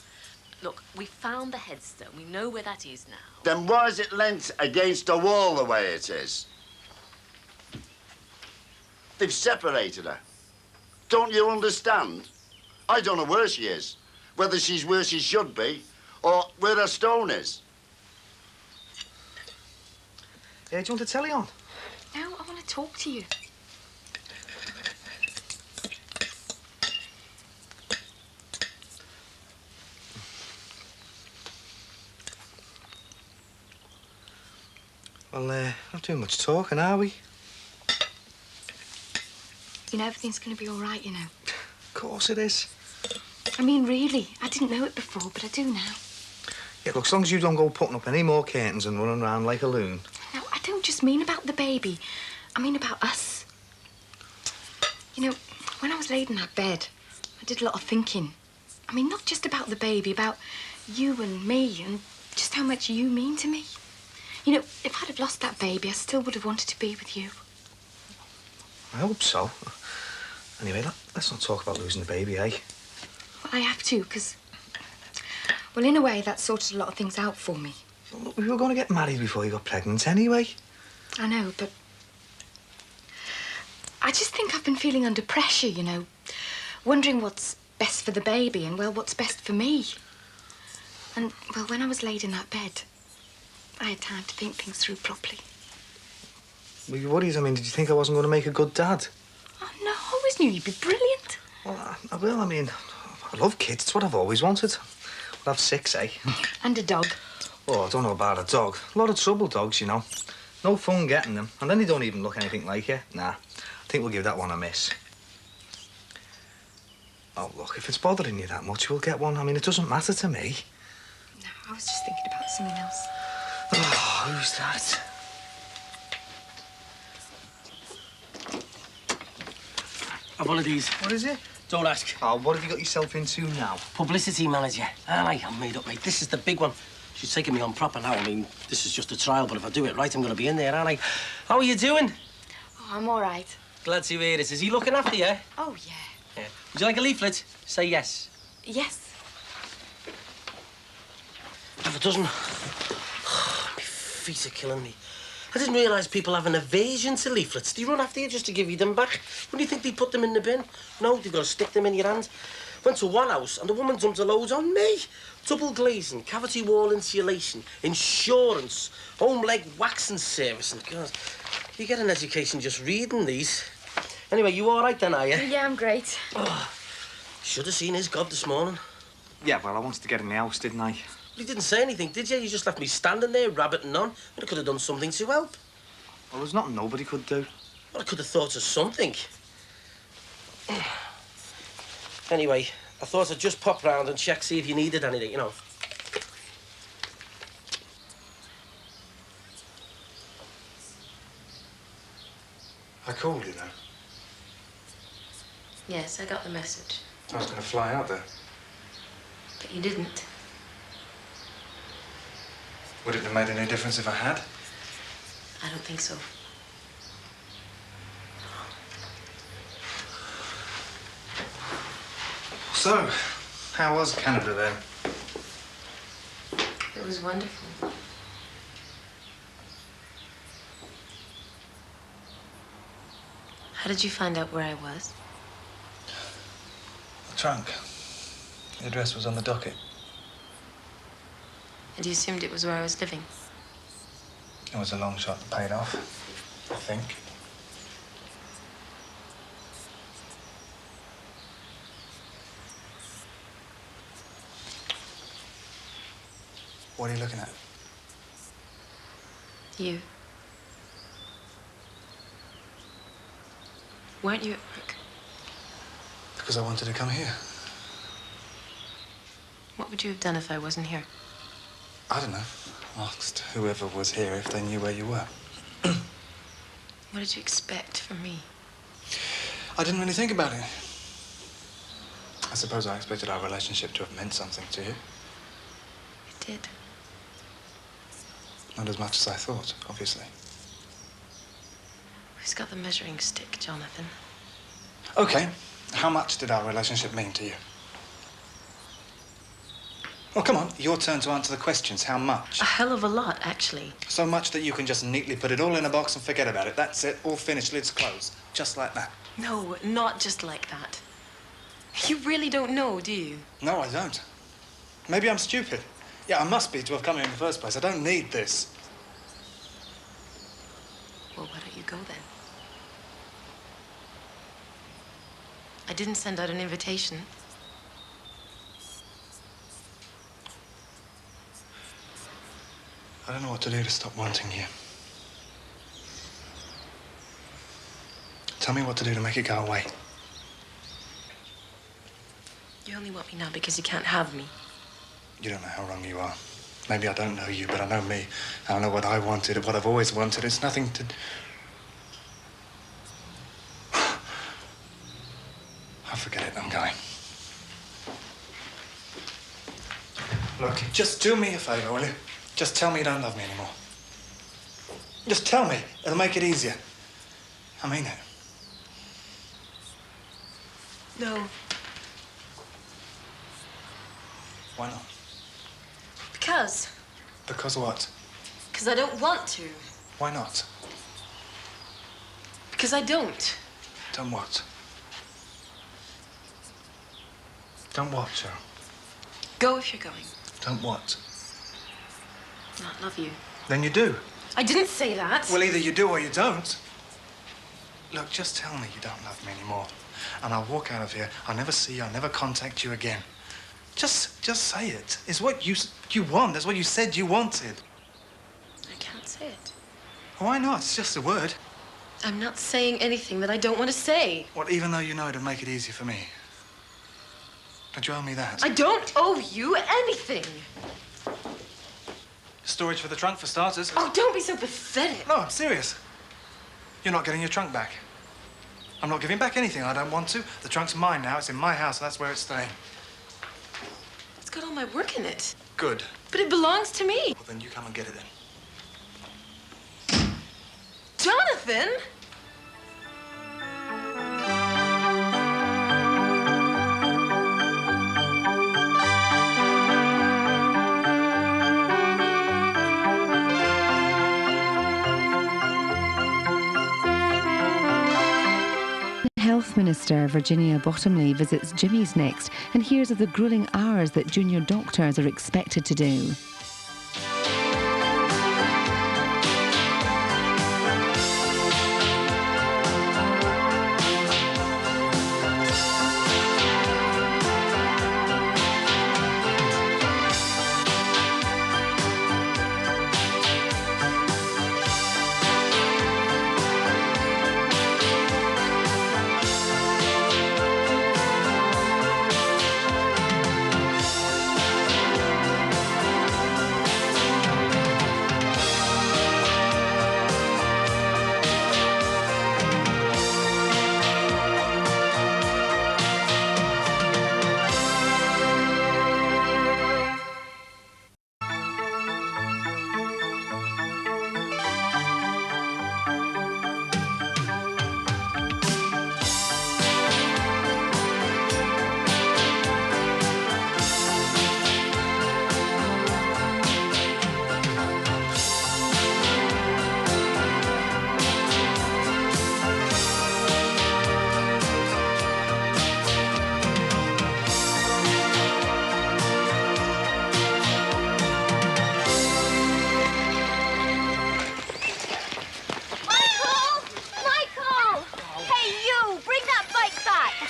Look, we found the headstone. We know where that is now. Then why is it leant against the wall the way it is? They've separated her. Don't you understand? I don't know where she is. Whether she's where she should be or where her stone is. Yeah, do you want to telly on? No, I want to talk to you. Well, not doing much talking, are we? You know, everything's going to be all right, you know. Of course it is. I mean, really, I didn't know it before, but I do now. Yeah, look, as long as you don't go putting up any more curtains and running around like a loon. No, I don't just mean about the baby. I mean about us. You know, when I was laid in that bed, I did a lot of thinking. I mean, not just about the baby, about you and me and just how much you mean to me. You know, if I'd have lost that baby, I still would have wanted to be with you. I hope so. Anyway, let's not talk about losing the baby, eh? Well, I have to, because... Well, in a way, that sorted a lot of things out for me. Well, look, we were going to get married before you got pregnant anyway. I know, but... I just think I've been feeling under pressure, you know. Wondering what's best for the baby and, well, what's best for me. And, well, when I was laid in that bed, I had time to think things through properly. Were you worried? I mean, did you think I wasn't going to make a good dad? Oh, no, I always knew you'd be brilliant. Well, I will. I mean, I love kids. It's what I've always wanted. We'll have 6, eh? And a dog. Oh, I don't know about a dog. A lot of trouble, dogs, you know. No fun getting them. And then they don't even look anything like you. Nah, I think we'll give that one a miss. Oh, look, if it's bothering you that much, we'll get one. I mean, it doesn't matter to me. No, I was just thinking about something else. Oh, who's that? Have one of these. What is it? Don't ask. Oh, what have you got yourself into now? Publicity manager. Aye, I'm made up, mate. This is the big one. She's taking me on proper now. I mean, this is just a trial, but if I do it right, I'm going to be in there, aren't I? How are you doing? Oh, I'm all right. Glad to hear it. Is he looking after you? Oh, yeah. Yeah. Would you like a leaflet? Say yes. Yes. Have a dozen. My feet are killing me. I didn't realise people have an aversion to leaflets. They run after you just to give you them back. When do you think they put them in the bin? No, they've got to stick them in your hand. Went to one house and the woman dumped a load on me. Double glazing, cavity wall insulation, insurance, home leg waxing service. And God, you get an education just reading these. Anyway, you all right then, are you? Yeah, I'm great. Oh, should have seen his gob this morning. Yeah, well, I wanted to get in the house, didn't I? You didn't say anything, did you? You just left me standing there, rabbiting on. I could have done something to help. Well, there's nothing nobody could do. Well, I could have thought of something. Anyway, I thought I'd just pop round and check, see if you needed anything, you know. I called you, though. Yes, I got the message. I was going to fly out there. But you didn't. Would it have made any difference if I had? I don't think so. So, how was Canada then? It was wonderful. How did you find out where I was? The trunk. The address was on the docket. And you assumed it was where I was living? It was a long shot that paid off, I think. What are you looking at? You. Weren't you at work? Because I wanted to come here. What would you have done if I wasn't here? I don't know. Asked whoever was here if they knew where you were. What did you expect from me? I didn't really think about it. I suppose I expected our relationship to have meant something to you. It did. Not as much as I thought, obviously. Who's got the measuring stick, Jonathan? Okay. How much did our relationship mean to you? Oh, come on. Your turn to answer the questions. How much? A hell of a lot, actually. So much that you can just neatly put it all in a box and forget about it. That's it. All finished. Lids closed. Just like that. No, not just like that. You really don't know, do you? No, I don't. Maybe I'm stupid. Yeah, I must be to have come here in the first place. I don't need this. Well, why don't you go then? I didn't send out an invitation. I don't know what to do to stop wanting you. Tell me what to do to make it go away. You only want me now because you can't have me. You don't know how wrong you are. Maybe I don't know you, but I know me. I know what I wanted, what I've always wanted. It's nothing to... I forget it. I'm going. Look, just do me a favour, will you? Just tell me you don't love me anymore. Just tell me. It'll make it easier. I mean it. No. Why not? Because. Because what? Because I don't want to. Why not? Because I don't. Don't what? Don't what, Joe? Go if you're going. Don't what? Not love you. Then you do. I didn't say that. Well, either you do or you don't. Look, just tell me you don't love me anymore. And I'll walk out of here. I'll never see you. I'll never contact you again. Just say it. It's what you want. That's what you said you wanted. I can't say it. Why not? It's just a word. I'm not saying anything that I don't want to say. What, even though you know it'd make it easier for me? Don't you owe me that? I don't owe you anything. Storage for the trunk, for starters. Oh, don't be so pathetic. No, I'm serious. You're not getting your trunk back. I'm not giving back anything. I don't want to. The trunk's mine now. It's in my house, and that's where it's staying. It's got all my work in it. Good. But it belongs to me. Well, then you come and get it then. Jonathan! Health Minister Virginia Bottomley visits Jimmy's next and hears of the gruelling hours that junior doctors are expected to do.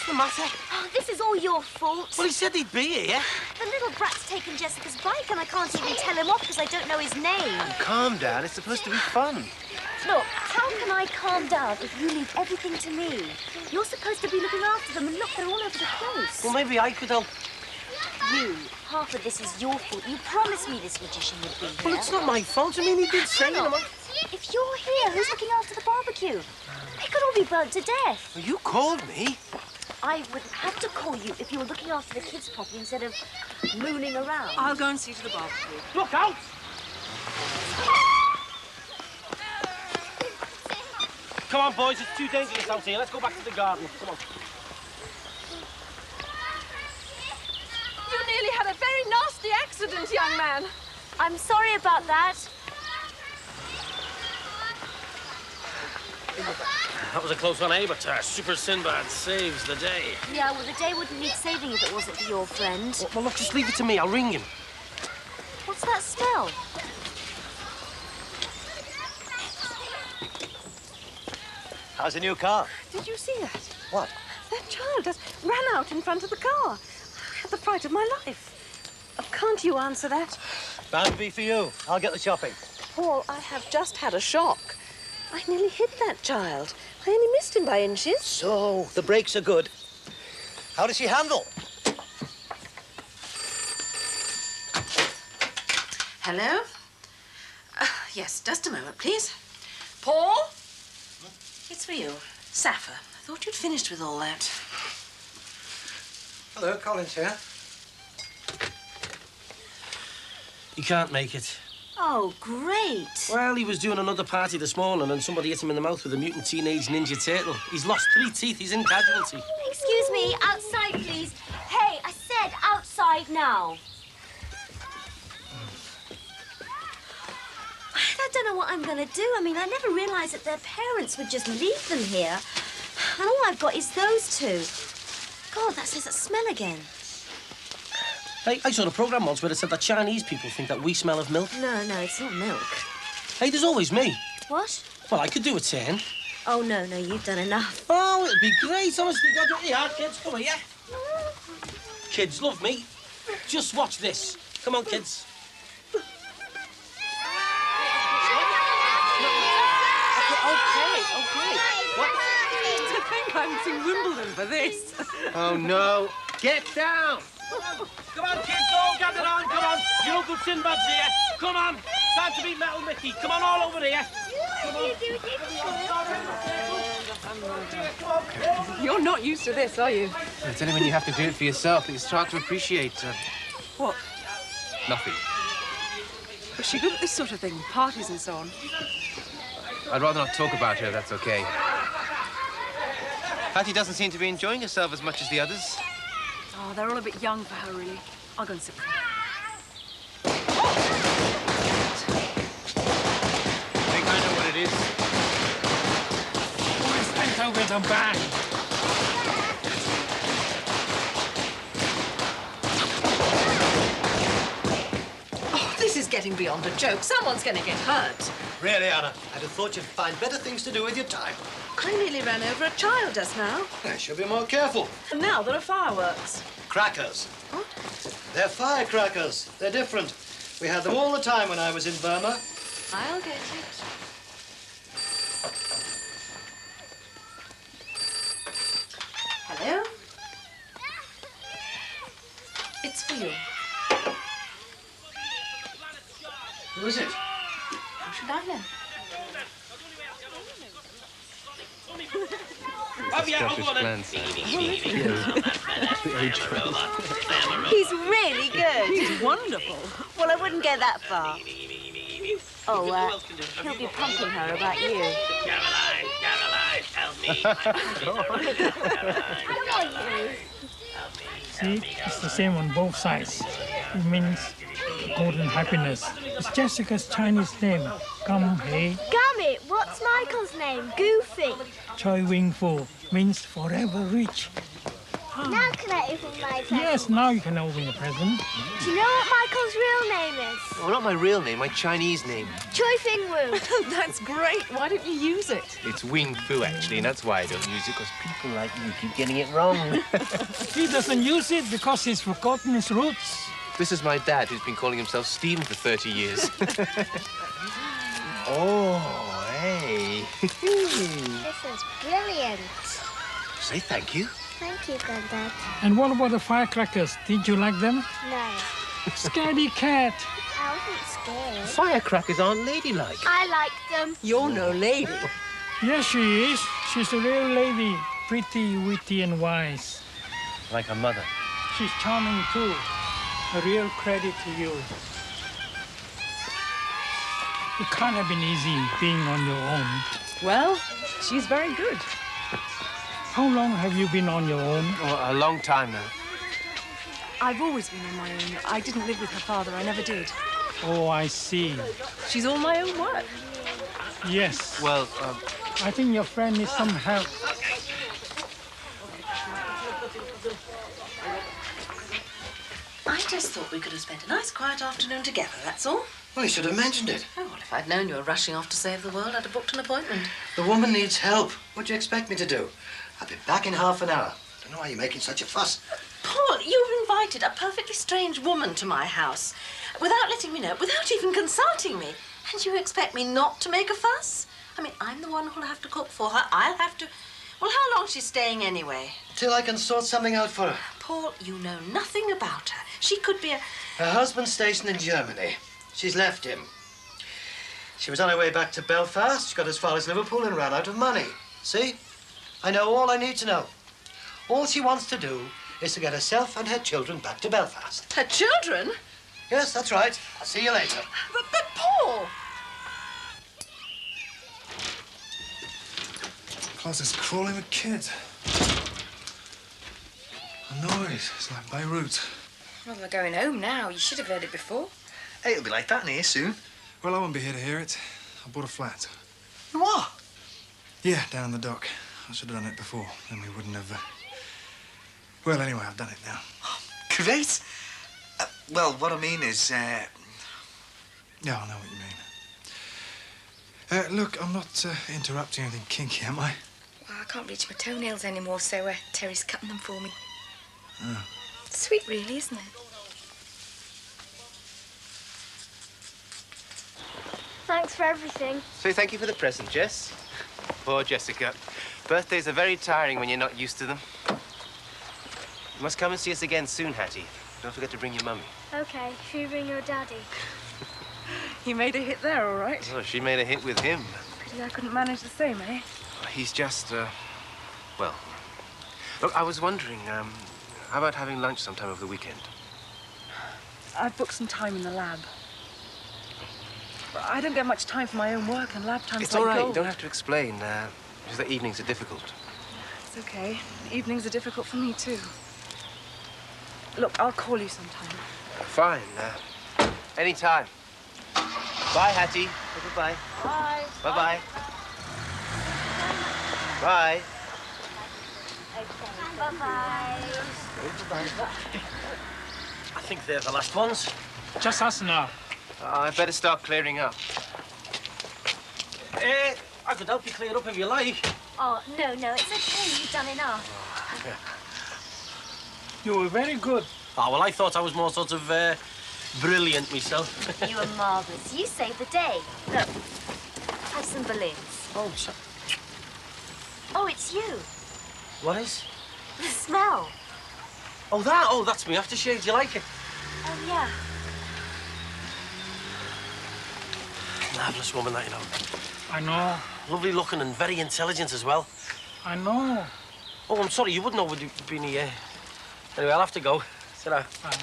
the matter? Oh, this is all your fault. Well, he said he'd be here. The little brat's taken Jessica's bike and I can't even tell him off because I don't know his name. Calm down. It's supposed to be fun. Look, how can I calm down if you leave everything to me? You're supposed to be looking after them, and look, they're all over the place. Well, maybe I could help. You, half of this is your fault. You promised me this magician would be here. Well, it's not my fault. I mean, he did say Hang on. If you're here, who's looking after the barbecue? They could all be burnt to death. Well, you called me. I would have to call you if you were looking after the kids properly instead of mooning around. I'll go and see to the barbecue. Look out! Come on, boys. It's too dangerous out here. Let's go back to the garden. Come on. You nearly had a very nasty accident, young man. I'm sorry about that. That was a close one, eh? But Super Sinbad saves the day. Yeah, well, the day wouldn't need saving if it wasn't for your friend. Well, look, just leave it to me. I'll ring him. What's that smell? How's the new car? Did you see that? What? That child just ran out in front of the car. I had the fright of my life. Oh, can't you answer that? Bound to be for you. I'll get the shopping. Paul, I have just had a shock. I nearly hit that child. I only missed him by inches. So, the brakes are good. How does she handle? Hello? Yes, just a moment, please. Paul? It's for you. Sappho. I thought you'd finished with all that. Hello, Colin's here. He can't make it. Oh, great. Well, he was doing another party this morning and somebody hit him in the mouth with a mutant teenage ninja turtle. He's lost 3 teeth. He's in casualty. Excuse me, outside, please. Hey, I said outside now. I don't know what I'm going to do. I mean, I never realised that their parents would just leave them here. And all I've got is those two. God, that says that smell again. Hey, I saw a programme once where it said that Chinese people think that we smell of milk. No, it's not milk. Hey, there's always me. What? Well, I could do a turn. Oh, no, you've done enough. Oh, it'd be great, honestly. God, here, kids, come here. Kids love me. Just watch this. Come on, kids. Okay. What? To think I'm sing Wimbledon for this. Oh, no. Get down! Come on, kids, all gather on, come on. Your Uncle Sinbad's here. Come on. Time to beat Metal Mickey. Come on, all over here. You're not used to this, are you? It's only when you have to do it for yourself that you start to appreciate... What? nothing. Was she good at this sort of thing? Parties and so on? I'd rather not talk about her, that's okay. Hattie doesn't seem to be enjoying herself as much as the others. Oh, they're all a bit young for her, really. I'll go and sit with her. I think I know what it is. Where's that over the bag? Oh, this is getting beyond a joke. Someone's going to get hurt. Really, Anna? I'd have thought you'd find better things to do with your time. I nearly ran over a child just now. I should be more careful. And now there are fireworks. Crackers. What? They're firecrackers. They're different. We had them all the time when I was in Burma. I'll get it. Hello? It's for you. Who is it? How should I know? He's really good. He's wonderful. Well, I wouldn't go that far. Oh, he'll be pumping her about you. See, it's the same on both sides. It means golden happiness. It's Jessica's Chinese name, Gum Hei. Gummit, what's Michael's name? Goofy. Choi Wing Fu means forever rich. Now can I open my present? Yes, now you can open the present. Do you know what Michael's real name is? Oh, not my real name, my Chinese name. Choi Fing Wu. That's great. Why don't you use it? It's Wing Fu, actually, and that's why I don't use it, because people like you keep getting it wrong. He doesn't use it because he's forgotten his roots. This is my dad, who's been calling himself Stephen for 30 years. Oh, hey. This is brilliant. Say thank you. Thank you, Granddad. And what about the firecrackers? Did you like them? No. Scaredy cat. I wasn't scared. Firecrackers aren't ladylike. I like them. You're no lady. Yes, she is. She's a real lady. Pretty, witty, and wise. Like her mother. She's charming, too. A real credit to you. It can't have been easy being on your own. Well, she's very good. How long have you been on your own? Oh, a long time now. I've always been on my own. I didn't live with her father. I never did. Oh, I see. She's all my own work. Yes. Well, I think your friend needs some help. I just thought we could have spent a nice quiet afternoon together, that's all. Well, you should have mentioned it. Oh, well, if I'd known you were rushing off to save the world, I'd have booked an appointment. The woman needs help. What do you expect me to do? I'll be back in half an hour. I don't know why you're making such a fuss. Paul, you've invited a perfectly strange woman to my house without letting me know, without even consulting me. And you expect me not to make a fuss? I mean, I'm the one who'll have to cook for her. I'll have to... Well, how long's she staying anyway? Till I can sort something out for her. Paul, you know nothing about her. She could be a... Her husband's stationed in Germany. She's left him. She was on her way back to Belfast. She got as far as Liverpool and ran out of money. See? I know all I need to know. All she wants to do is to get herself and her children back to Belfast. Her children? Yes, that's right. I'll see you later. But Paul! Plus, it's crawling with kids. A noise. It's like Beirut. Well, we're going home now. You should have heard it before. Hey, it'll be like that in here soon. Well, I won't be here to hear it. I bought a flat. What? Yeah, down on the dock. I should have done it before. Then we wouldn't have... Well, anyway, I've done it now. Great. Well, what I mean is, Yeah, I know what you mean. Look, I'm not interrupting anything kinky, am I? Well, I can't reach my toenails anymore, so Terry's cutting them for me. Oh. Sweet, really, isn't it? Thanks for everything. So thank you for the present, Jess. Poor Jessica. Birthdays are very tiring when you're not used to them. You must come and see us again soon, Hattie. Don't forget to bring your mummy. Okay, should you bring your daddy? He made a hit there, all right. Oh, she made a hit with him. Pity I couldn't manage the same, eh? He's just, well... Look, I was wondering, how about having lunch sometime over the weekend? I've booked some time in the lab. But I don't get much time for my own work, and lab time's It's like all right. gold. You don't have to explain. Just that evenings are difficult. It's okay. Evenings are difficult for me, too. Look, I'll call you sometime. Fine. Anytime. Bye, Hattie. Goodbye. Bye. Bye-bye. Bye. Bye-bye. I think they're the last ones. Just us now. I better start clearing up. I could help you clear up if you like. Oh, no, it's okay. You've done enough. You were very good. Oh, well, I thought I was more sort of brilliant myself. You were marvellous. You saved the day. Look, have some balloons. Oh, so... Oh, it's you. What is? The smell. Oh, that? Oh, that's me aftershave. Do you like it? Oh, yeah. Marvellous woman, that, you know. I know. Lovely looking and very intelligent as well. I know. Oh, I'm sorry, you wouldn't know we'd been here. Anyway, I'll have to go. Sit down. Bye.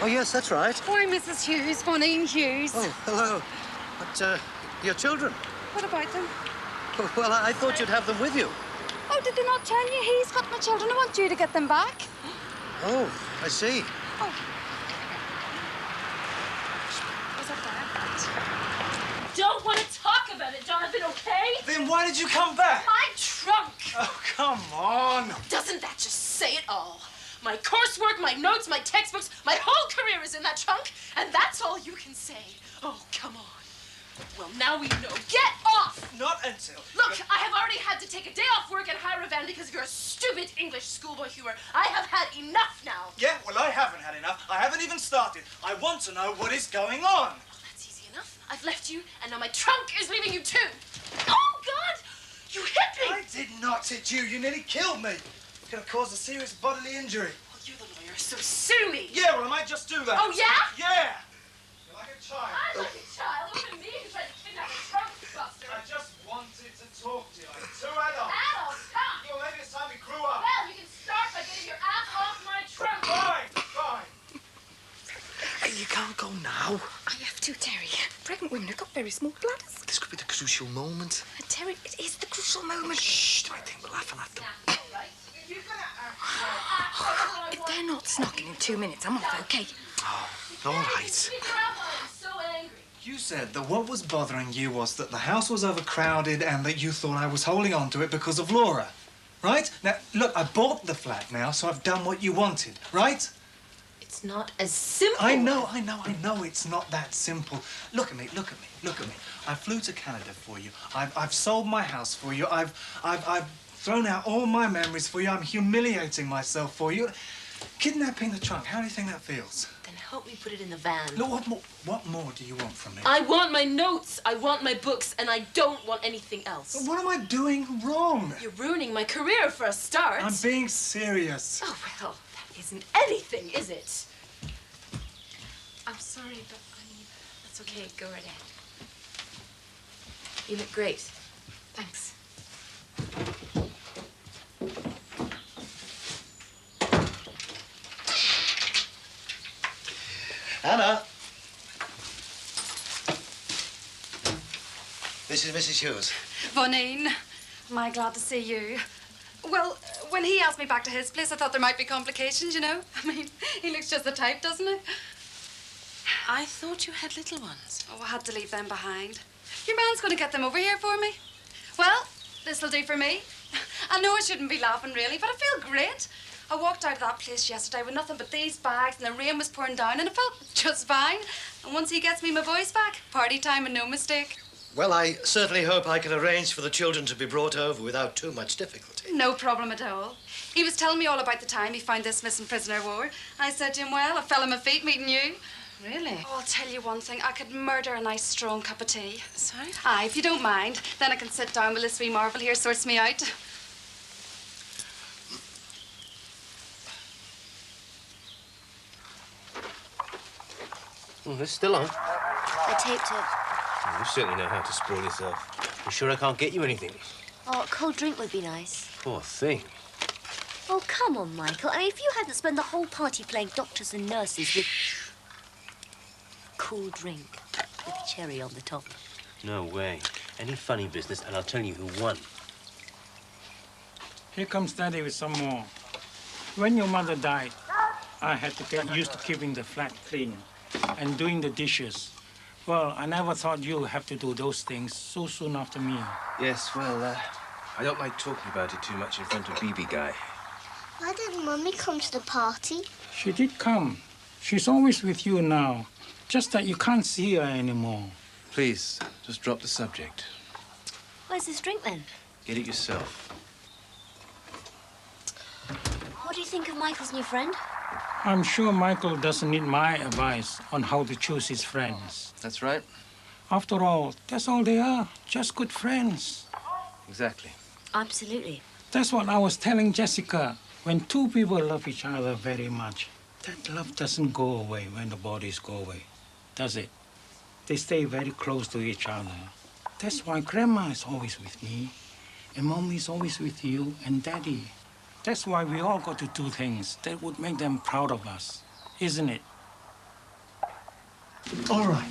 Oh, yes, that's right. Why, Mrs. Hughes, Bonine Hughes. Oh, hello. But, your children? What about them? Well, I thought you'd have them with you. Oh, did they not tell you? He's got my children. I want you to get them back. Oh, I see. Oh. Is that Dad? Don't want to talk about it, Jonathan, okay? Then why did you come back? My trunk! Oh, come on. Doesn't that just say it all? My coursework, my notes, my textbooks, my whole career is in that trunk, and that's all you can say. Oh, come on. Well, now we know. Get off! Not until... Look, I have already had to take a day off work and hire a van because of your stupid English schoolboy humor. I have had enough now. Yeah, well, I haven't had enough. I haven't even started. I want to know what is going on. That's easy enough. I've left you, and now my trunk is leaving you too. Oh, God! You hit me! I did not hit you. You nearly killed me. You could have caused a serious bodily injury. Well, you're the lawyer, so sue me. Yeah, well, I might just do that. Oh, yeah? Yeah. You're like a child. I'm like a child. It wasn't me who tried to kidnap a trunk buster. I just wanted to talk to you like two adults. Adults, come. Well, maybe it's time we grew up. Well, you can start by getting your ass off my trunk. Fine, fine. Hey, you can't go now. I have to, Terry. Pregnant women have got very small bladders. This could be the crucial moment. Terry, it is the crucial moment. Shh, do I think we're laughing at them? If they're not snocking in 2 minutes, I'm off, okay? Oh, all right. You said that what was bothering you was that the house was overcrowded and that you thought I was holding on to it because of Laura, right? Now, look, I bought the flat now, so I've done what you wanted, right? It's not as simple. I know it's not that simple. Look at me. I flew to Canada for you. I've sold my house for you. I've thrown out all my memories for you. I'm humiliating myself for you. Kidnapping the trunk, how do you think that feels? Then help me put it in the van. Look, what more do you want from me? I want my notes, I want my books, and I don't want anything else. What am I doing wrong? You're ruining my career for a start. I'm being serious. Oh, well, that isn't anything, is it? I'm sorry, but I mean, that's okay. Go right ahead. You look great. Thanks. Anna. This is Mrs. Hughes. Bonine, am I glad to see you? Well, when he asked me back to his place, I thought there might be complications, you know? I mean, he looks just the type, doesn't he? I thought you had little ones. Oh, I had to leave them behind. Your man's going to get them over here for me. Well, this'll do for me. I know I shouldn't be laughing, really, but I feel great. I walked out of that place yesterday with nothing but these bags, and the rain was pouring down, and I felt just fine. And once he gets me my voice back, party time and no mistake. Well, I certainly hope I can arrange for the children to be brought over without too much difficulty. No problem at all. He was telling me all about the time he found this missing prisoner of war. I said to him, well, I fell on my feet meeting you. Really? Oh, I'll tell you one thing. I could murder a nice, strong cup of tea. Sorry? Aye, if you don't mind. Then I can sit down while this wee marvel here sorts me out. Oh, it's still on. I taped it. Oh, you certainly know how to spoil yourself. You sure I can't get you anything? Oh, a cold drink would be nice. Poor thing. Oh, come on, Michael. I mean, if you hadn't spent the whole party playing doctors and nurses with... cool drink with cherry on the top. No way. Any funny business, and I'll tell you who won. Here comes Daddy with some more. When your mother died, I had to get used to keeping the flat clean and doing the dishes. Well, I never thought you'd have to do those things so soon after me. Yes, well, I don't like talking about it too much in front of BB Guy. Why didn't Mummy come to the party? She did come. She's always with you now. Just that you can't see her anymore. Please, just drop the subject. Where's this drink, then? Get it yourself. What do you think of Michael's new friend? I'm sure Michael doesn't need my advice on how to choose his friends. That's right. After all, that's all they are. Just good friends. Exactly. Absolutely. That's what I was telling Jessica. When two people love each other very much, that love doesn't go away when the bodies go away, does it? They stay very close to each other. That's why Grandma is always with me, and Mommy is always with you, and Daddy. That's why we all got to do things that would make them proud of us, isn't it? All right.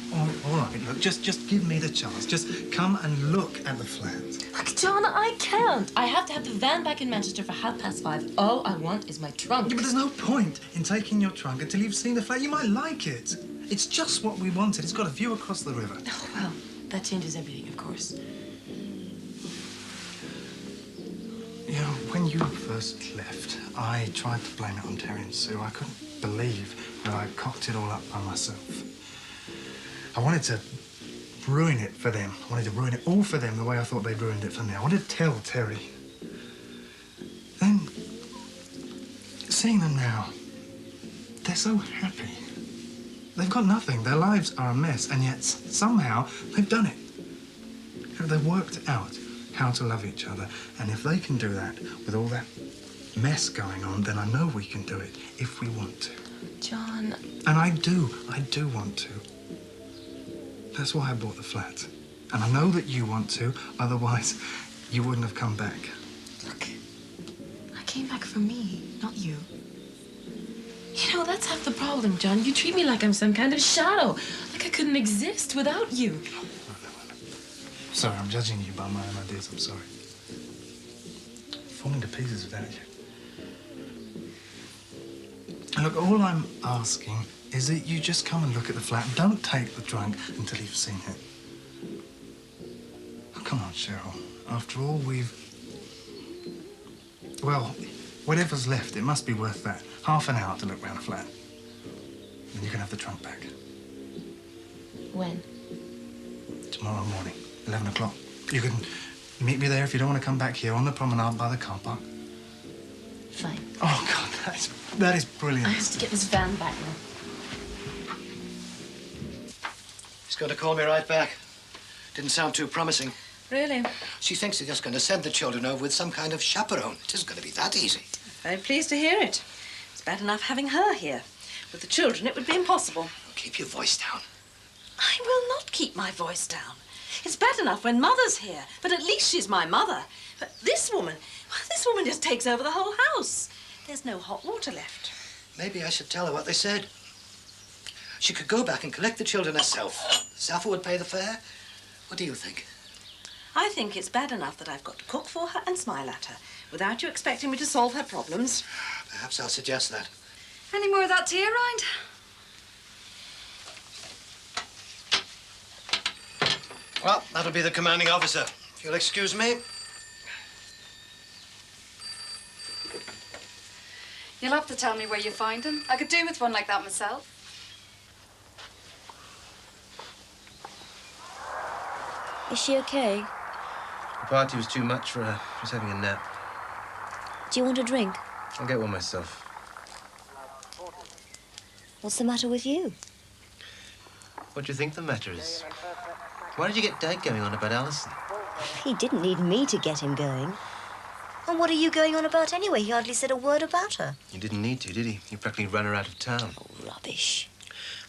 Look, just give me the chance. Just come and look at the flat. Look, John, I can't. I have to have the van back in Manchester for 5:30. All I want is my trunk. Yeah, but there's no point in taking your trunk until you've seen the flat. You might like it. It's just what we wanted. It's got a view across the river. Oh, well, that changes everything, of course. You know, when you first left, I tried to blame it on Terry and Sue. I couldn't believe that I cocked it all up by myself. I wanted to ruin it for them. I wanted to ruin it all for them the way I thought they'd ruined it for me. I wanted to tell Terry. Then, seeing them now, they're so happy. They've got nothing. Their lives are a mess, and yet somehow they've done it. You know, they've worked out how to love each other, and if they can do that with all that mess going on, then I know we can do it if we want to. John. And I do want to. That's why I bought the flat. And I know that you want to, otherwise you wouldn't have come back. Look, I came back for me, not you. You know, that's half the problem, John. You treat me like I'm some kind of shadow, like I couldn't exist without you. Sorry, I'm judging you by my own ideas. I'm sorry. Falling to pieces without you. And look, all I'm asking is that you just come and look at the flat. Don't take the trunk until you've seen it. Oh, come on, Cheryl. After all, well, whatever's left, it must be worth that. Half an hour to look round the flat. Then you can have the trunk back. When? Tomorrow morning, 11 o'clock. You can meet me there if you don't want to come back here on the promenade by the car park. Fine. Oh, God, that is brilliant. I have to get this van back now. He's going to call me right back. Didn't sound too promising. Really? She thinks he's just going to send the children over with some kind of chaperone. It isn't going to be that easy. Very pleased to hear it. It's bad enough having her here. With the children, it would be impossible. Keep your voice down. I will not keep my voice down. It's bad enough when Mother's here, but at least she's my mother. But this woman just takes over the whole house. There's no hot water left. Maybe I should tell her what they said. She could go back and collect the children herself. Sappho would pay the fare. What do you think? I think it's bad enough that I've got to cook for her and smile at her, without you expecting me to solve her problems. Perhaps I'll suggest that. Any more of that tea around? Well, that'll be the commanding officer. If you'll excuse me. You'll have to tell me where you find him. I could do with one like that myself. Is she okay? The party was too much for her. She's having a nap. Do you want a drink? I'll get one myself. What's the matter with you? What do you think the matter is? Why did you get Dad going on about Alison? He didn't need me to get him going. And what are you going on about anyway? He hardly said a word about her. He didn't need to, did he? He practically ran her out of town. Oh, rubbish.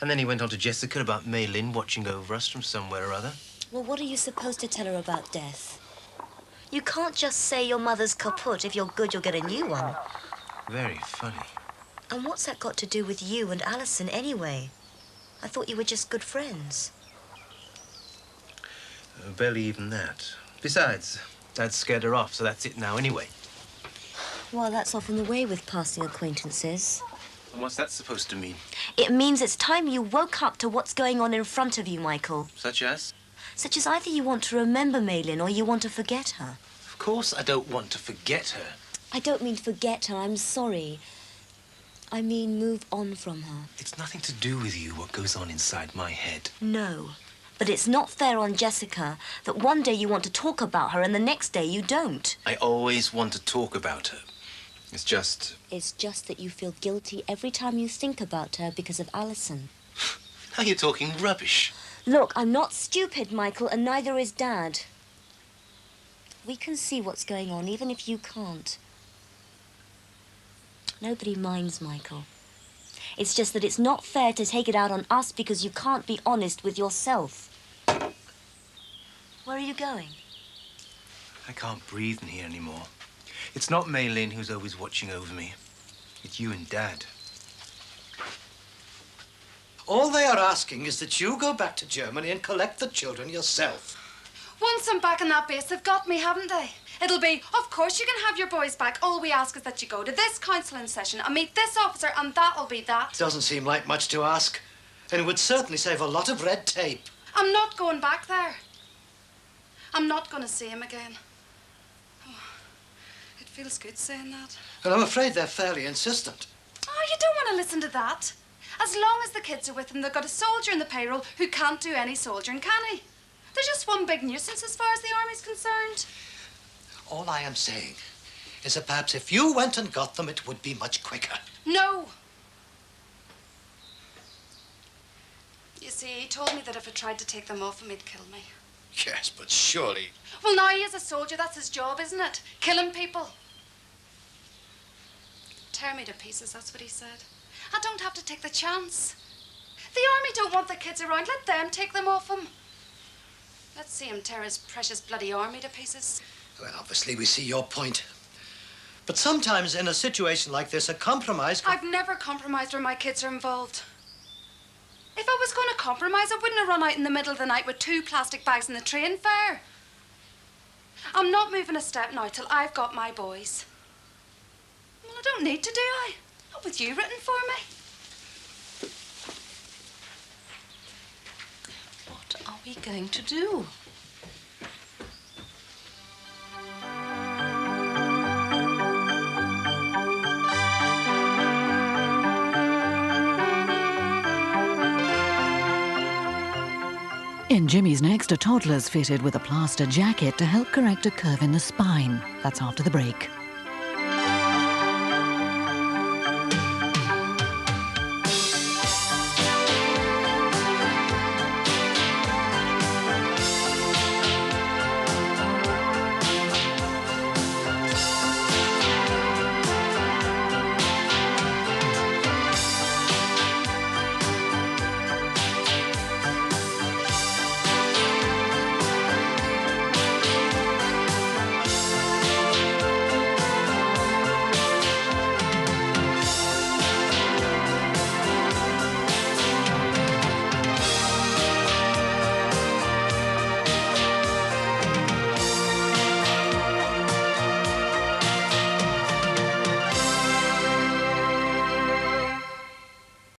And then he went on to Jessica about Mei Lin watching over us from somewhere or other. Well, what are you supposed to tell her about death? You can't just say your mother's kaput. If you're good, you'll get a new one. Very funny. And what's that got to do with you and Alison anyway? I thought you were just good friends. Barely even that. Besides, Dad scared her off, so that's it now anyway. Well, that's often the way with passing acquaintances. And what's that supposed to mean? It means it's time you woke up to what's going on in front of you, Michael. Such as? Such as either you want to remember Mei Lin or you want to forget her. Of course I don't want to forget her. I don't mean forget her, I'm sorry. I mean move on from her. It's nothing to do with you, what goes on inside my head. No, but it's not fair on Jessica that one day you want to talk about her and the next day you don't. I always want to talk about her. It's just... It's just that you feel guilty every time you think about her because of Alison. Now you're talking rubbish. Look, I'm not stupid, Michael, and neither is Dad. We can see what's going on, even if you can't. Nobody minds, Michael. It's just that it's not fair to take it out on us because you can't be honest with yourself. Where are you going? I can't breathe in here anymore. It's not Mei Lin who's always watching over me. It's you and Dad. All they are asking is that you go back to Germany and collect the children yourself. Once I'm back in that base, they've got me, haven't they? It'll be, of course you can have your boys back. All we ask is that you go to this counselling session and meet this officer, and that'll be that. Doesn't seem like much to ask. And it would certainly save a lot of red tape. I'm not going back there. I'm not going to see him again. Oh, it feels good saying that. And I'm afraid they're fairly insistent. Oh, you don't want to listen to that. As long as the kids are with them, they've got a soldier in the payroll who can't do any soldiering, can he? They're just one big nuisance as far as the army's concerned. All I am saying is that perhaps if you went and got them, it would be much quicker. No. You see, he told me that if I tried to take them off him, he'd kill me. Yes, but surely... Well, now he is a soldier. That's his job, isn't it? Killing people. Tear me to pieces, that's what he said. I don't have to take the chance. The army don't want the kids around. Let them take them off him. Let's see him tear his precious bloody army to pieces. Well, obviously we see your point. But sometimes in a situation like this, a compromise... I've never compromised where my kids are involved. If I was going to compromise, I wouldn't have run out in the middle of the night with 2 plastic bags in the train fare. I'm not moving a step now till I've got my boys. Well, I don't need to, do I? Not with you written for me. What are we going to do? In Jimmy's next, a toddler's fitted with a plaster jacket to help correct a curve in the spine. That's after the break.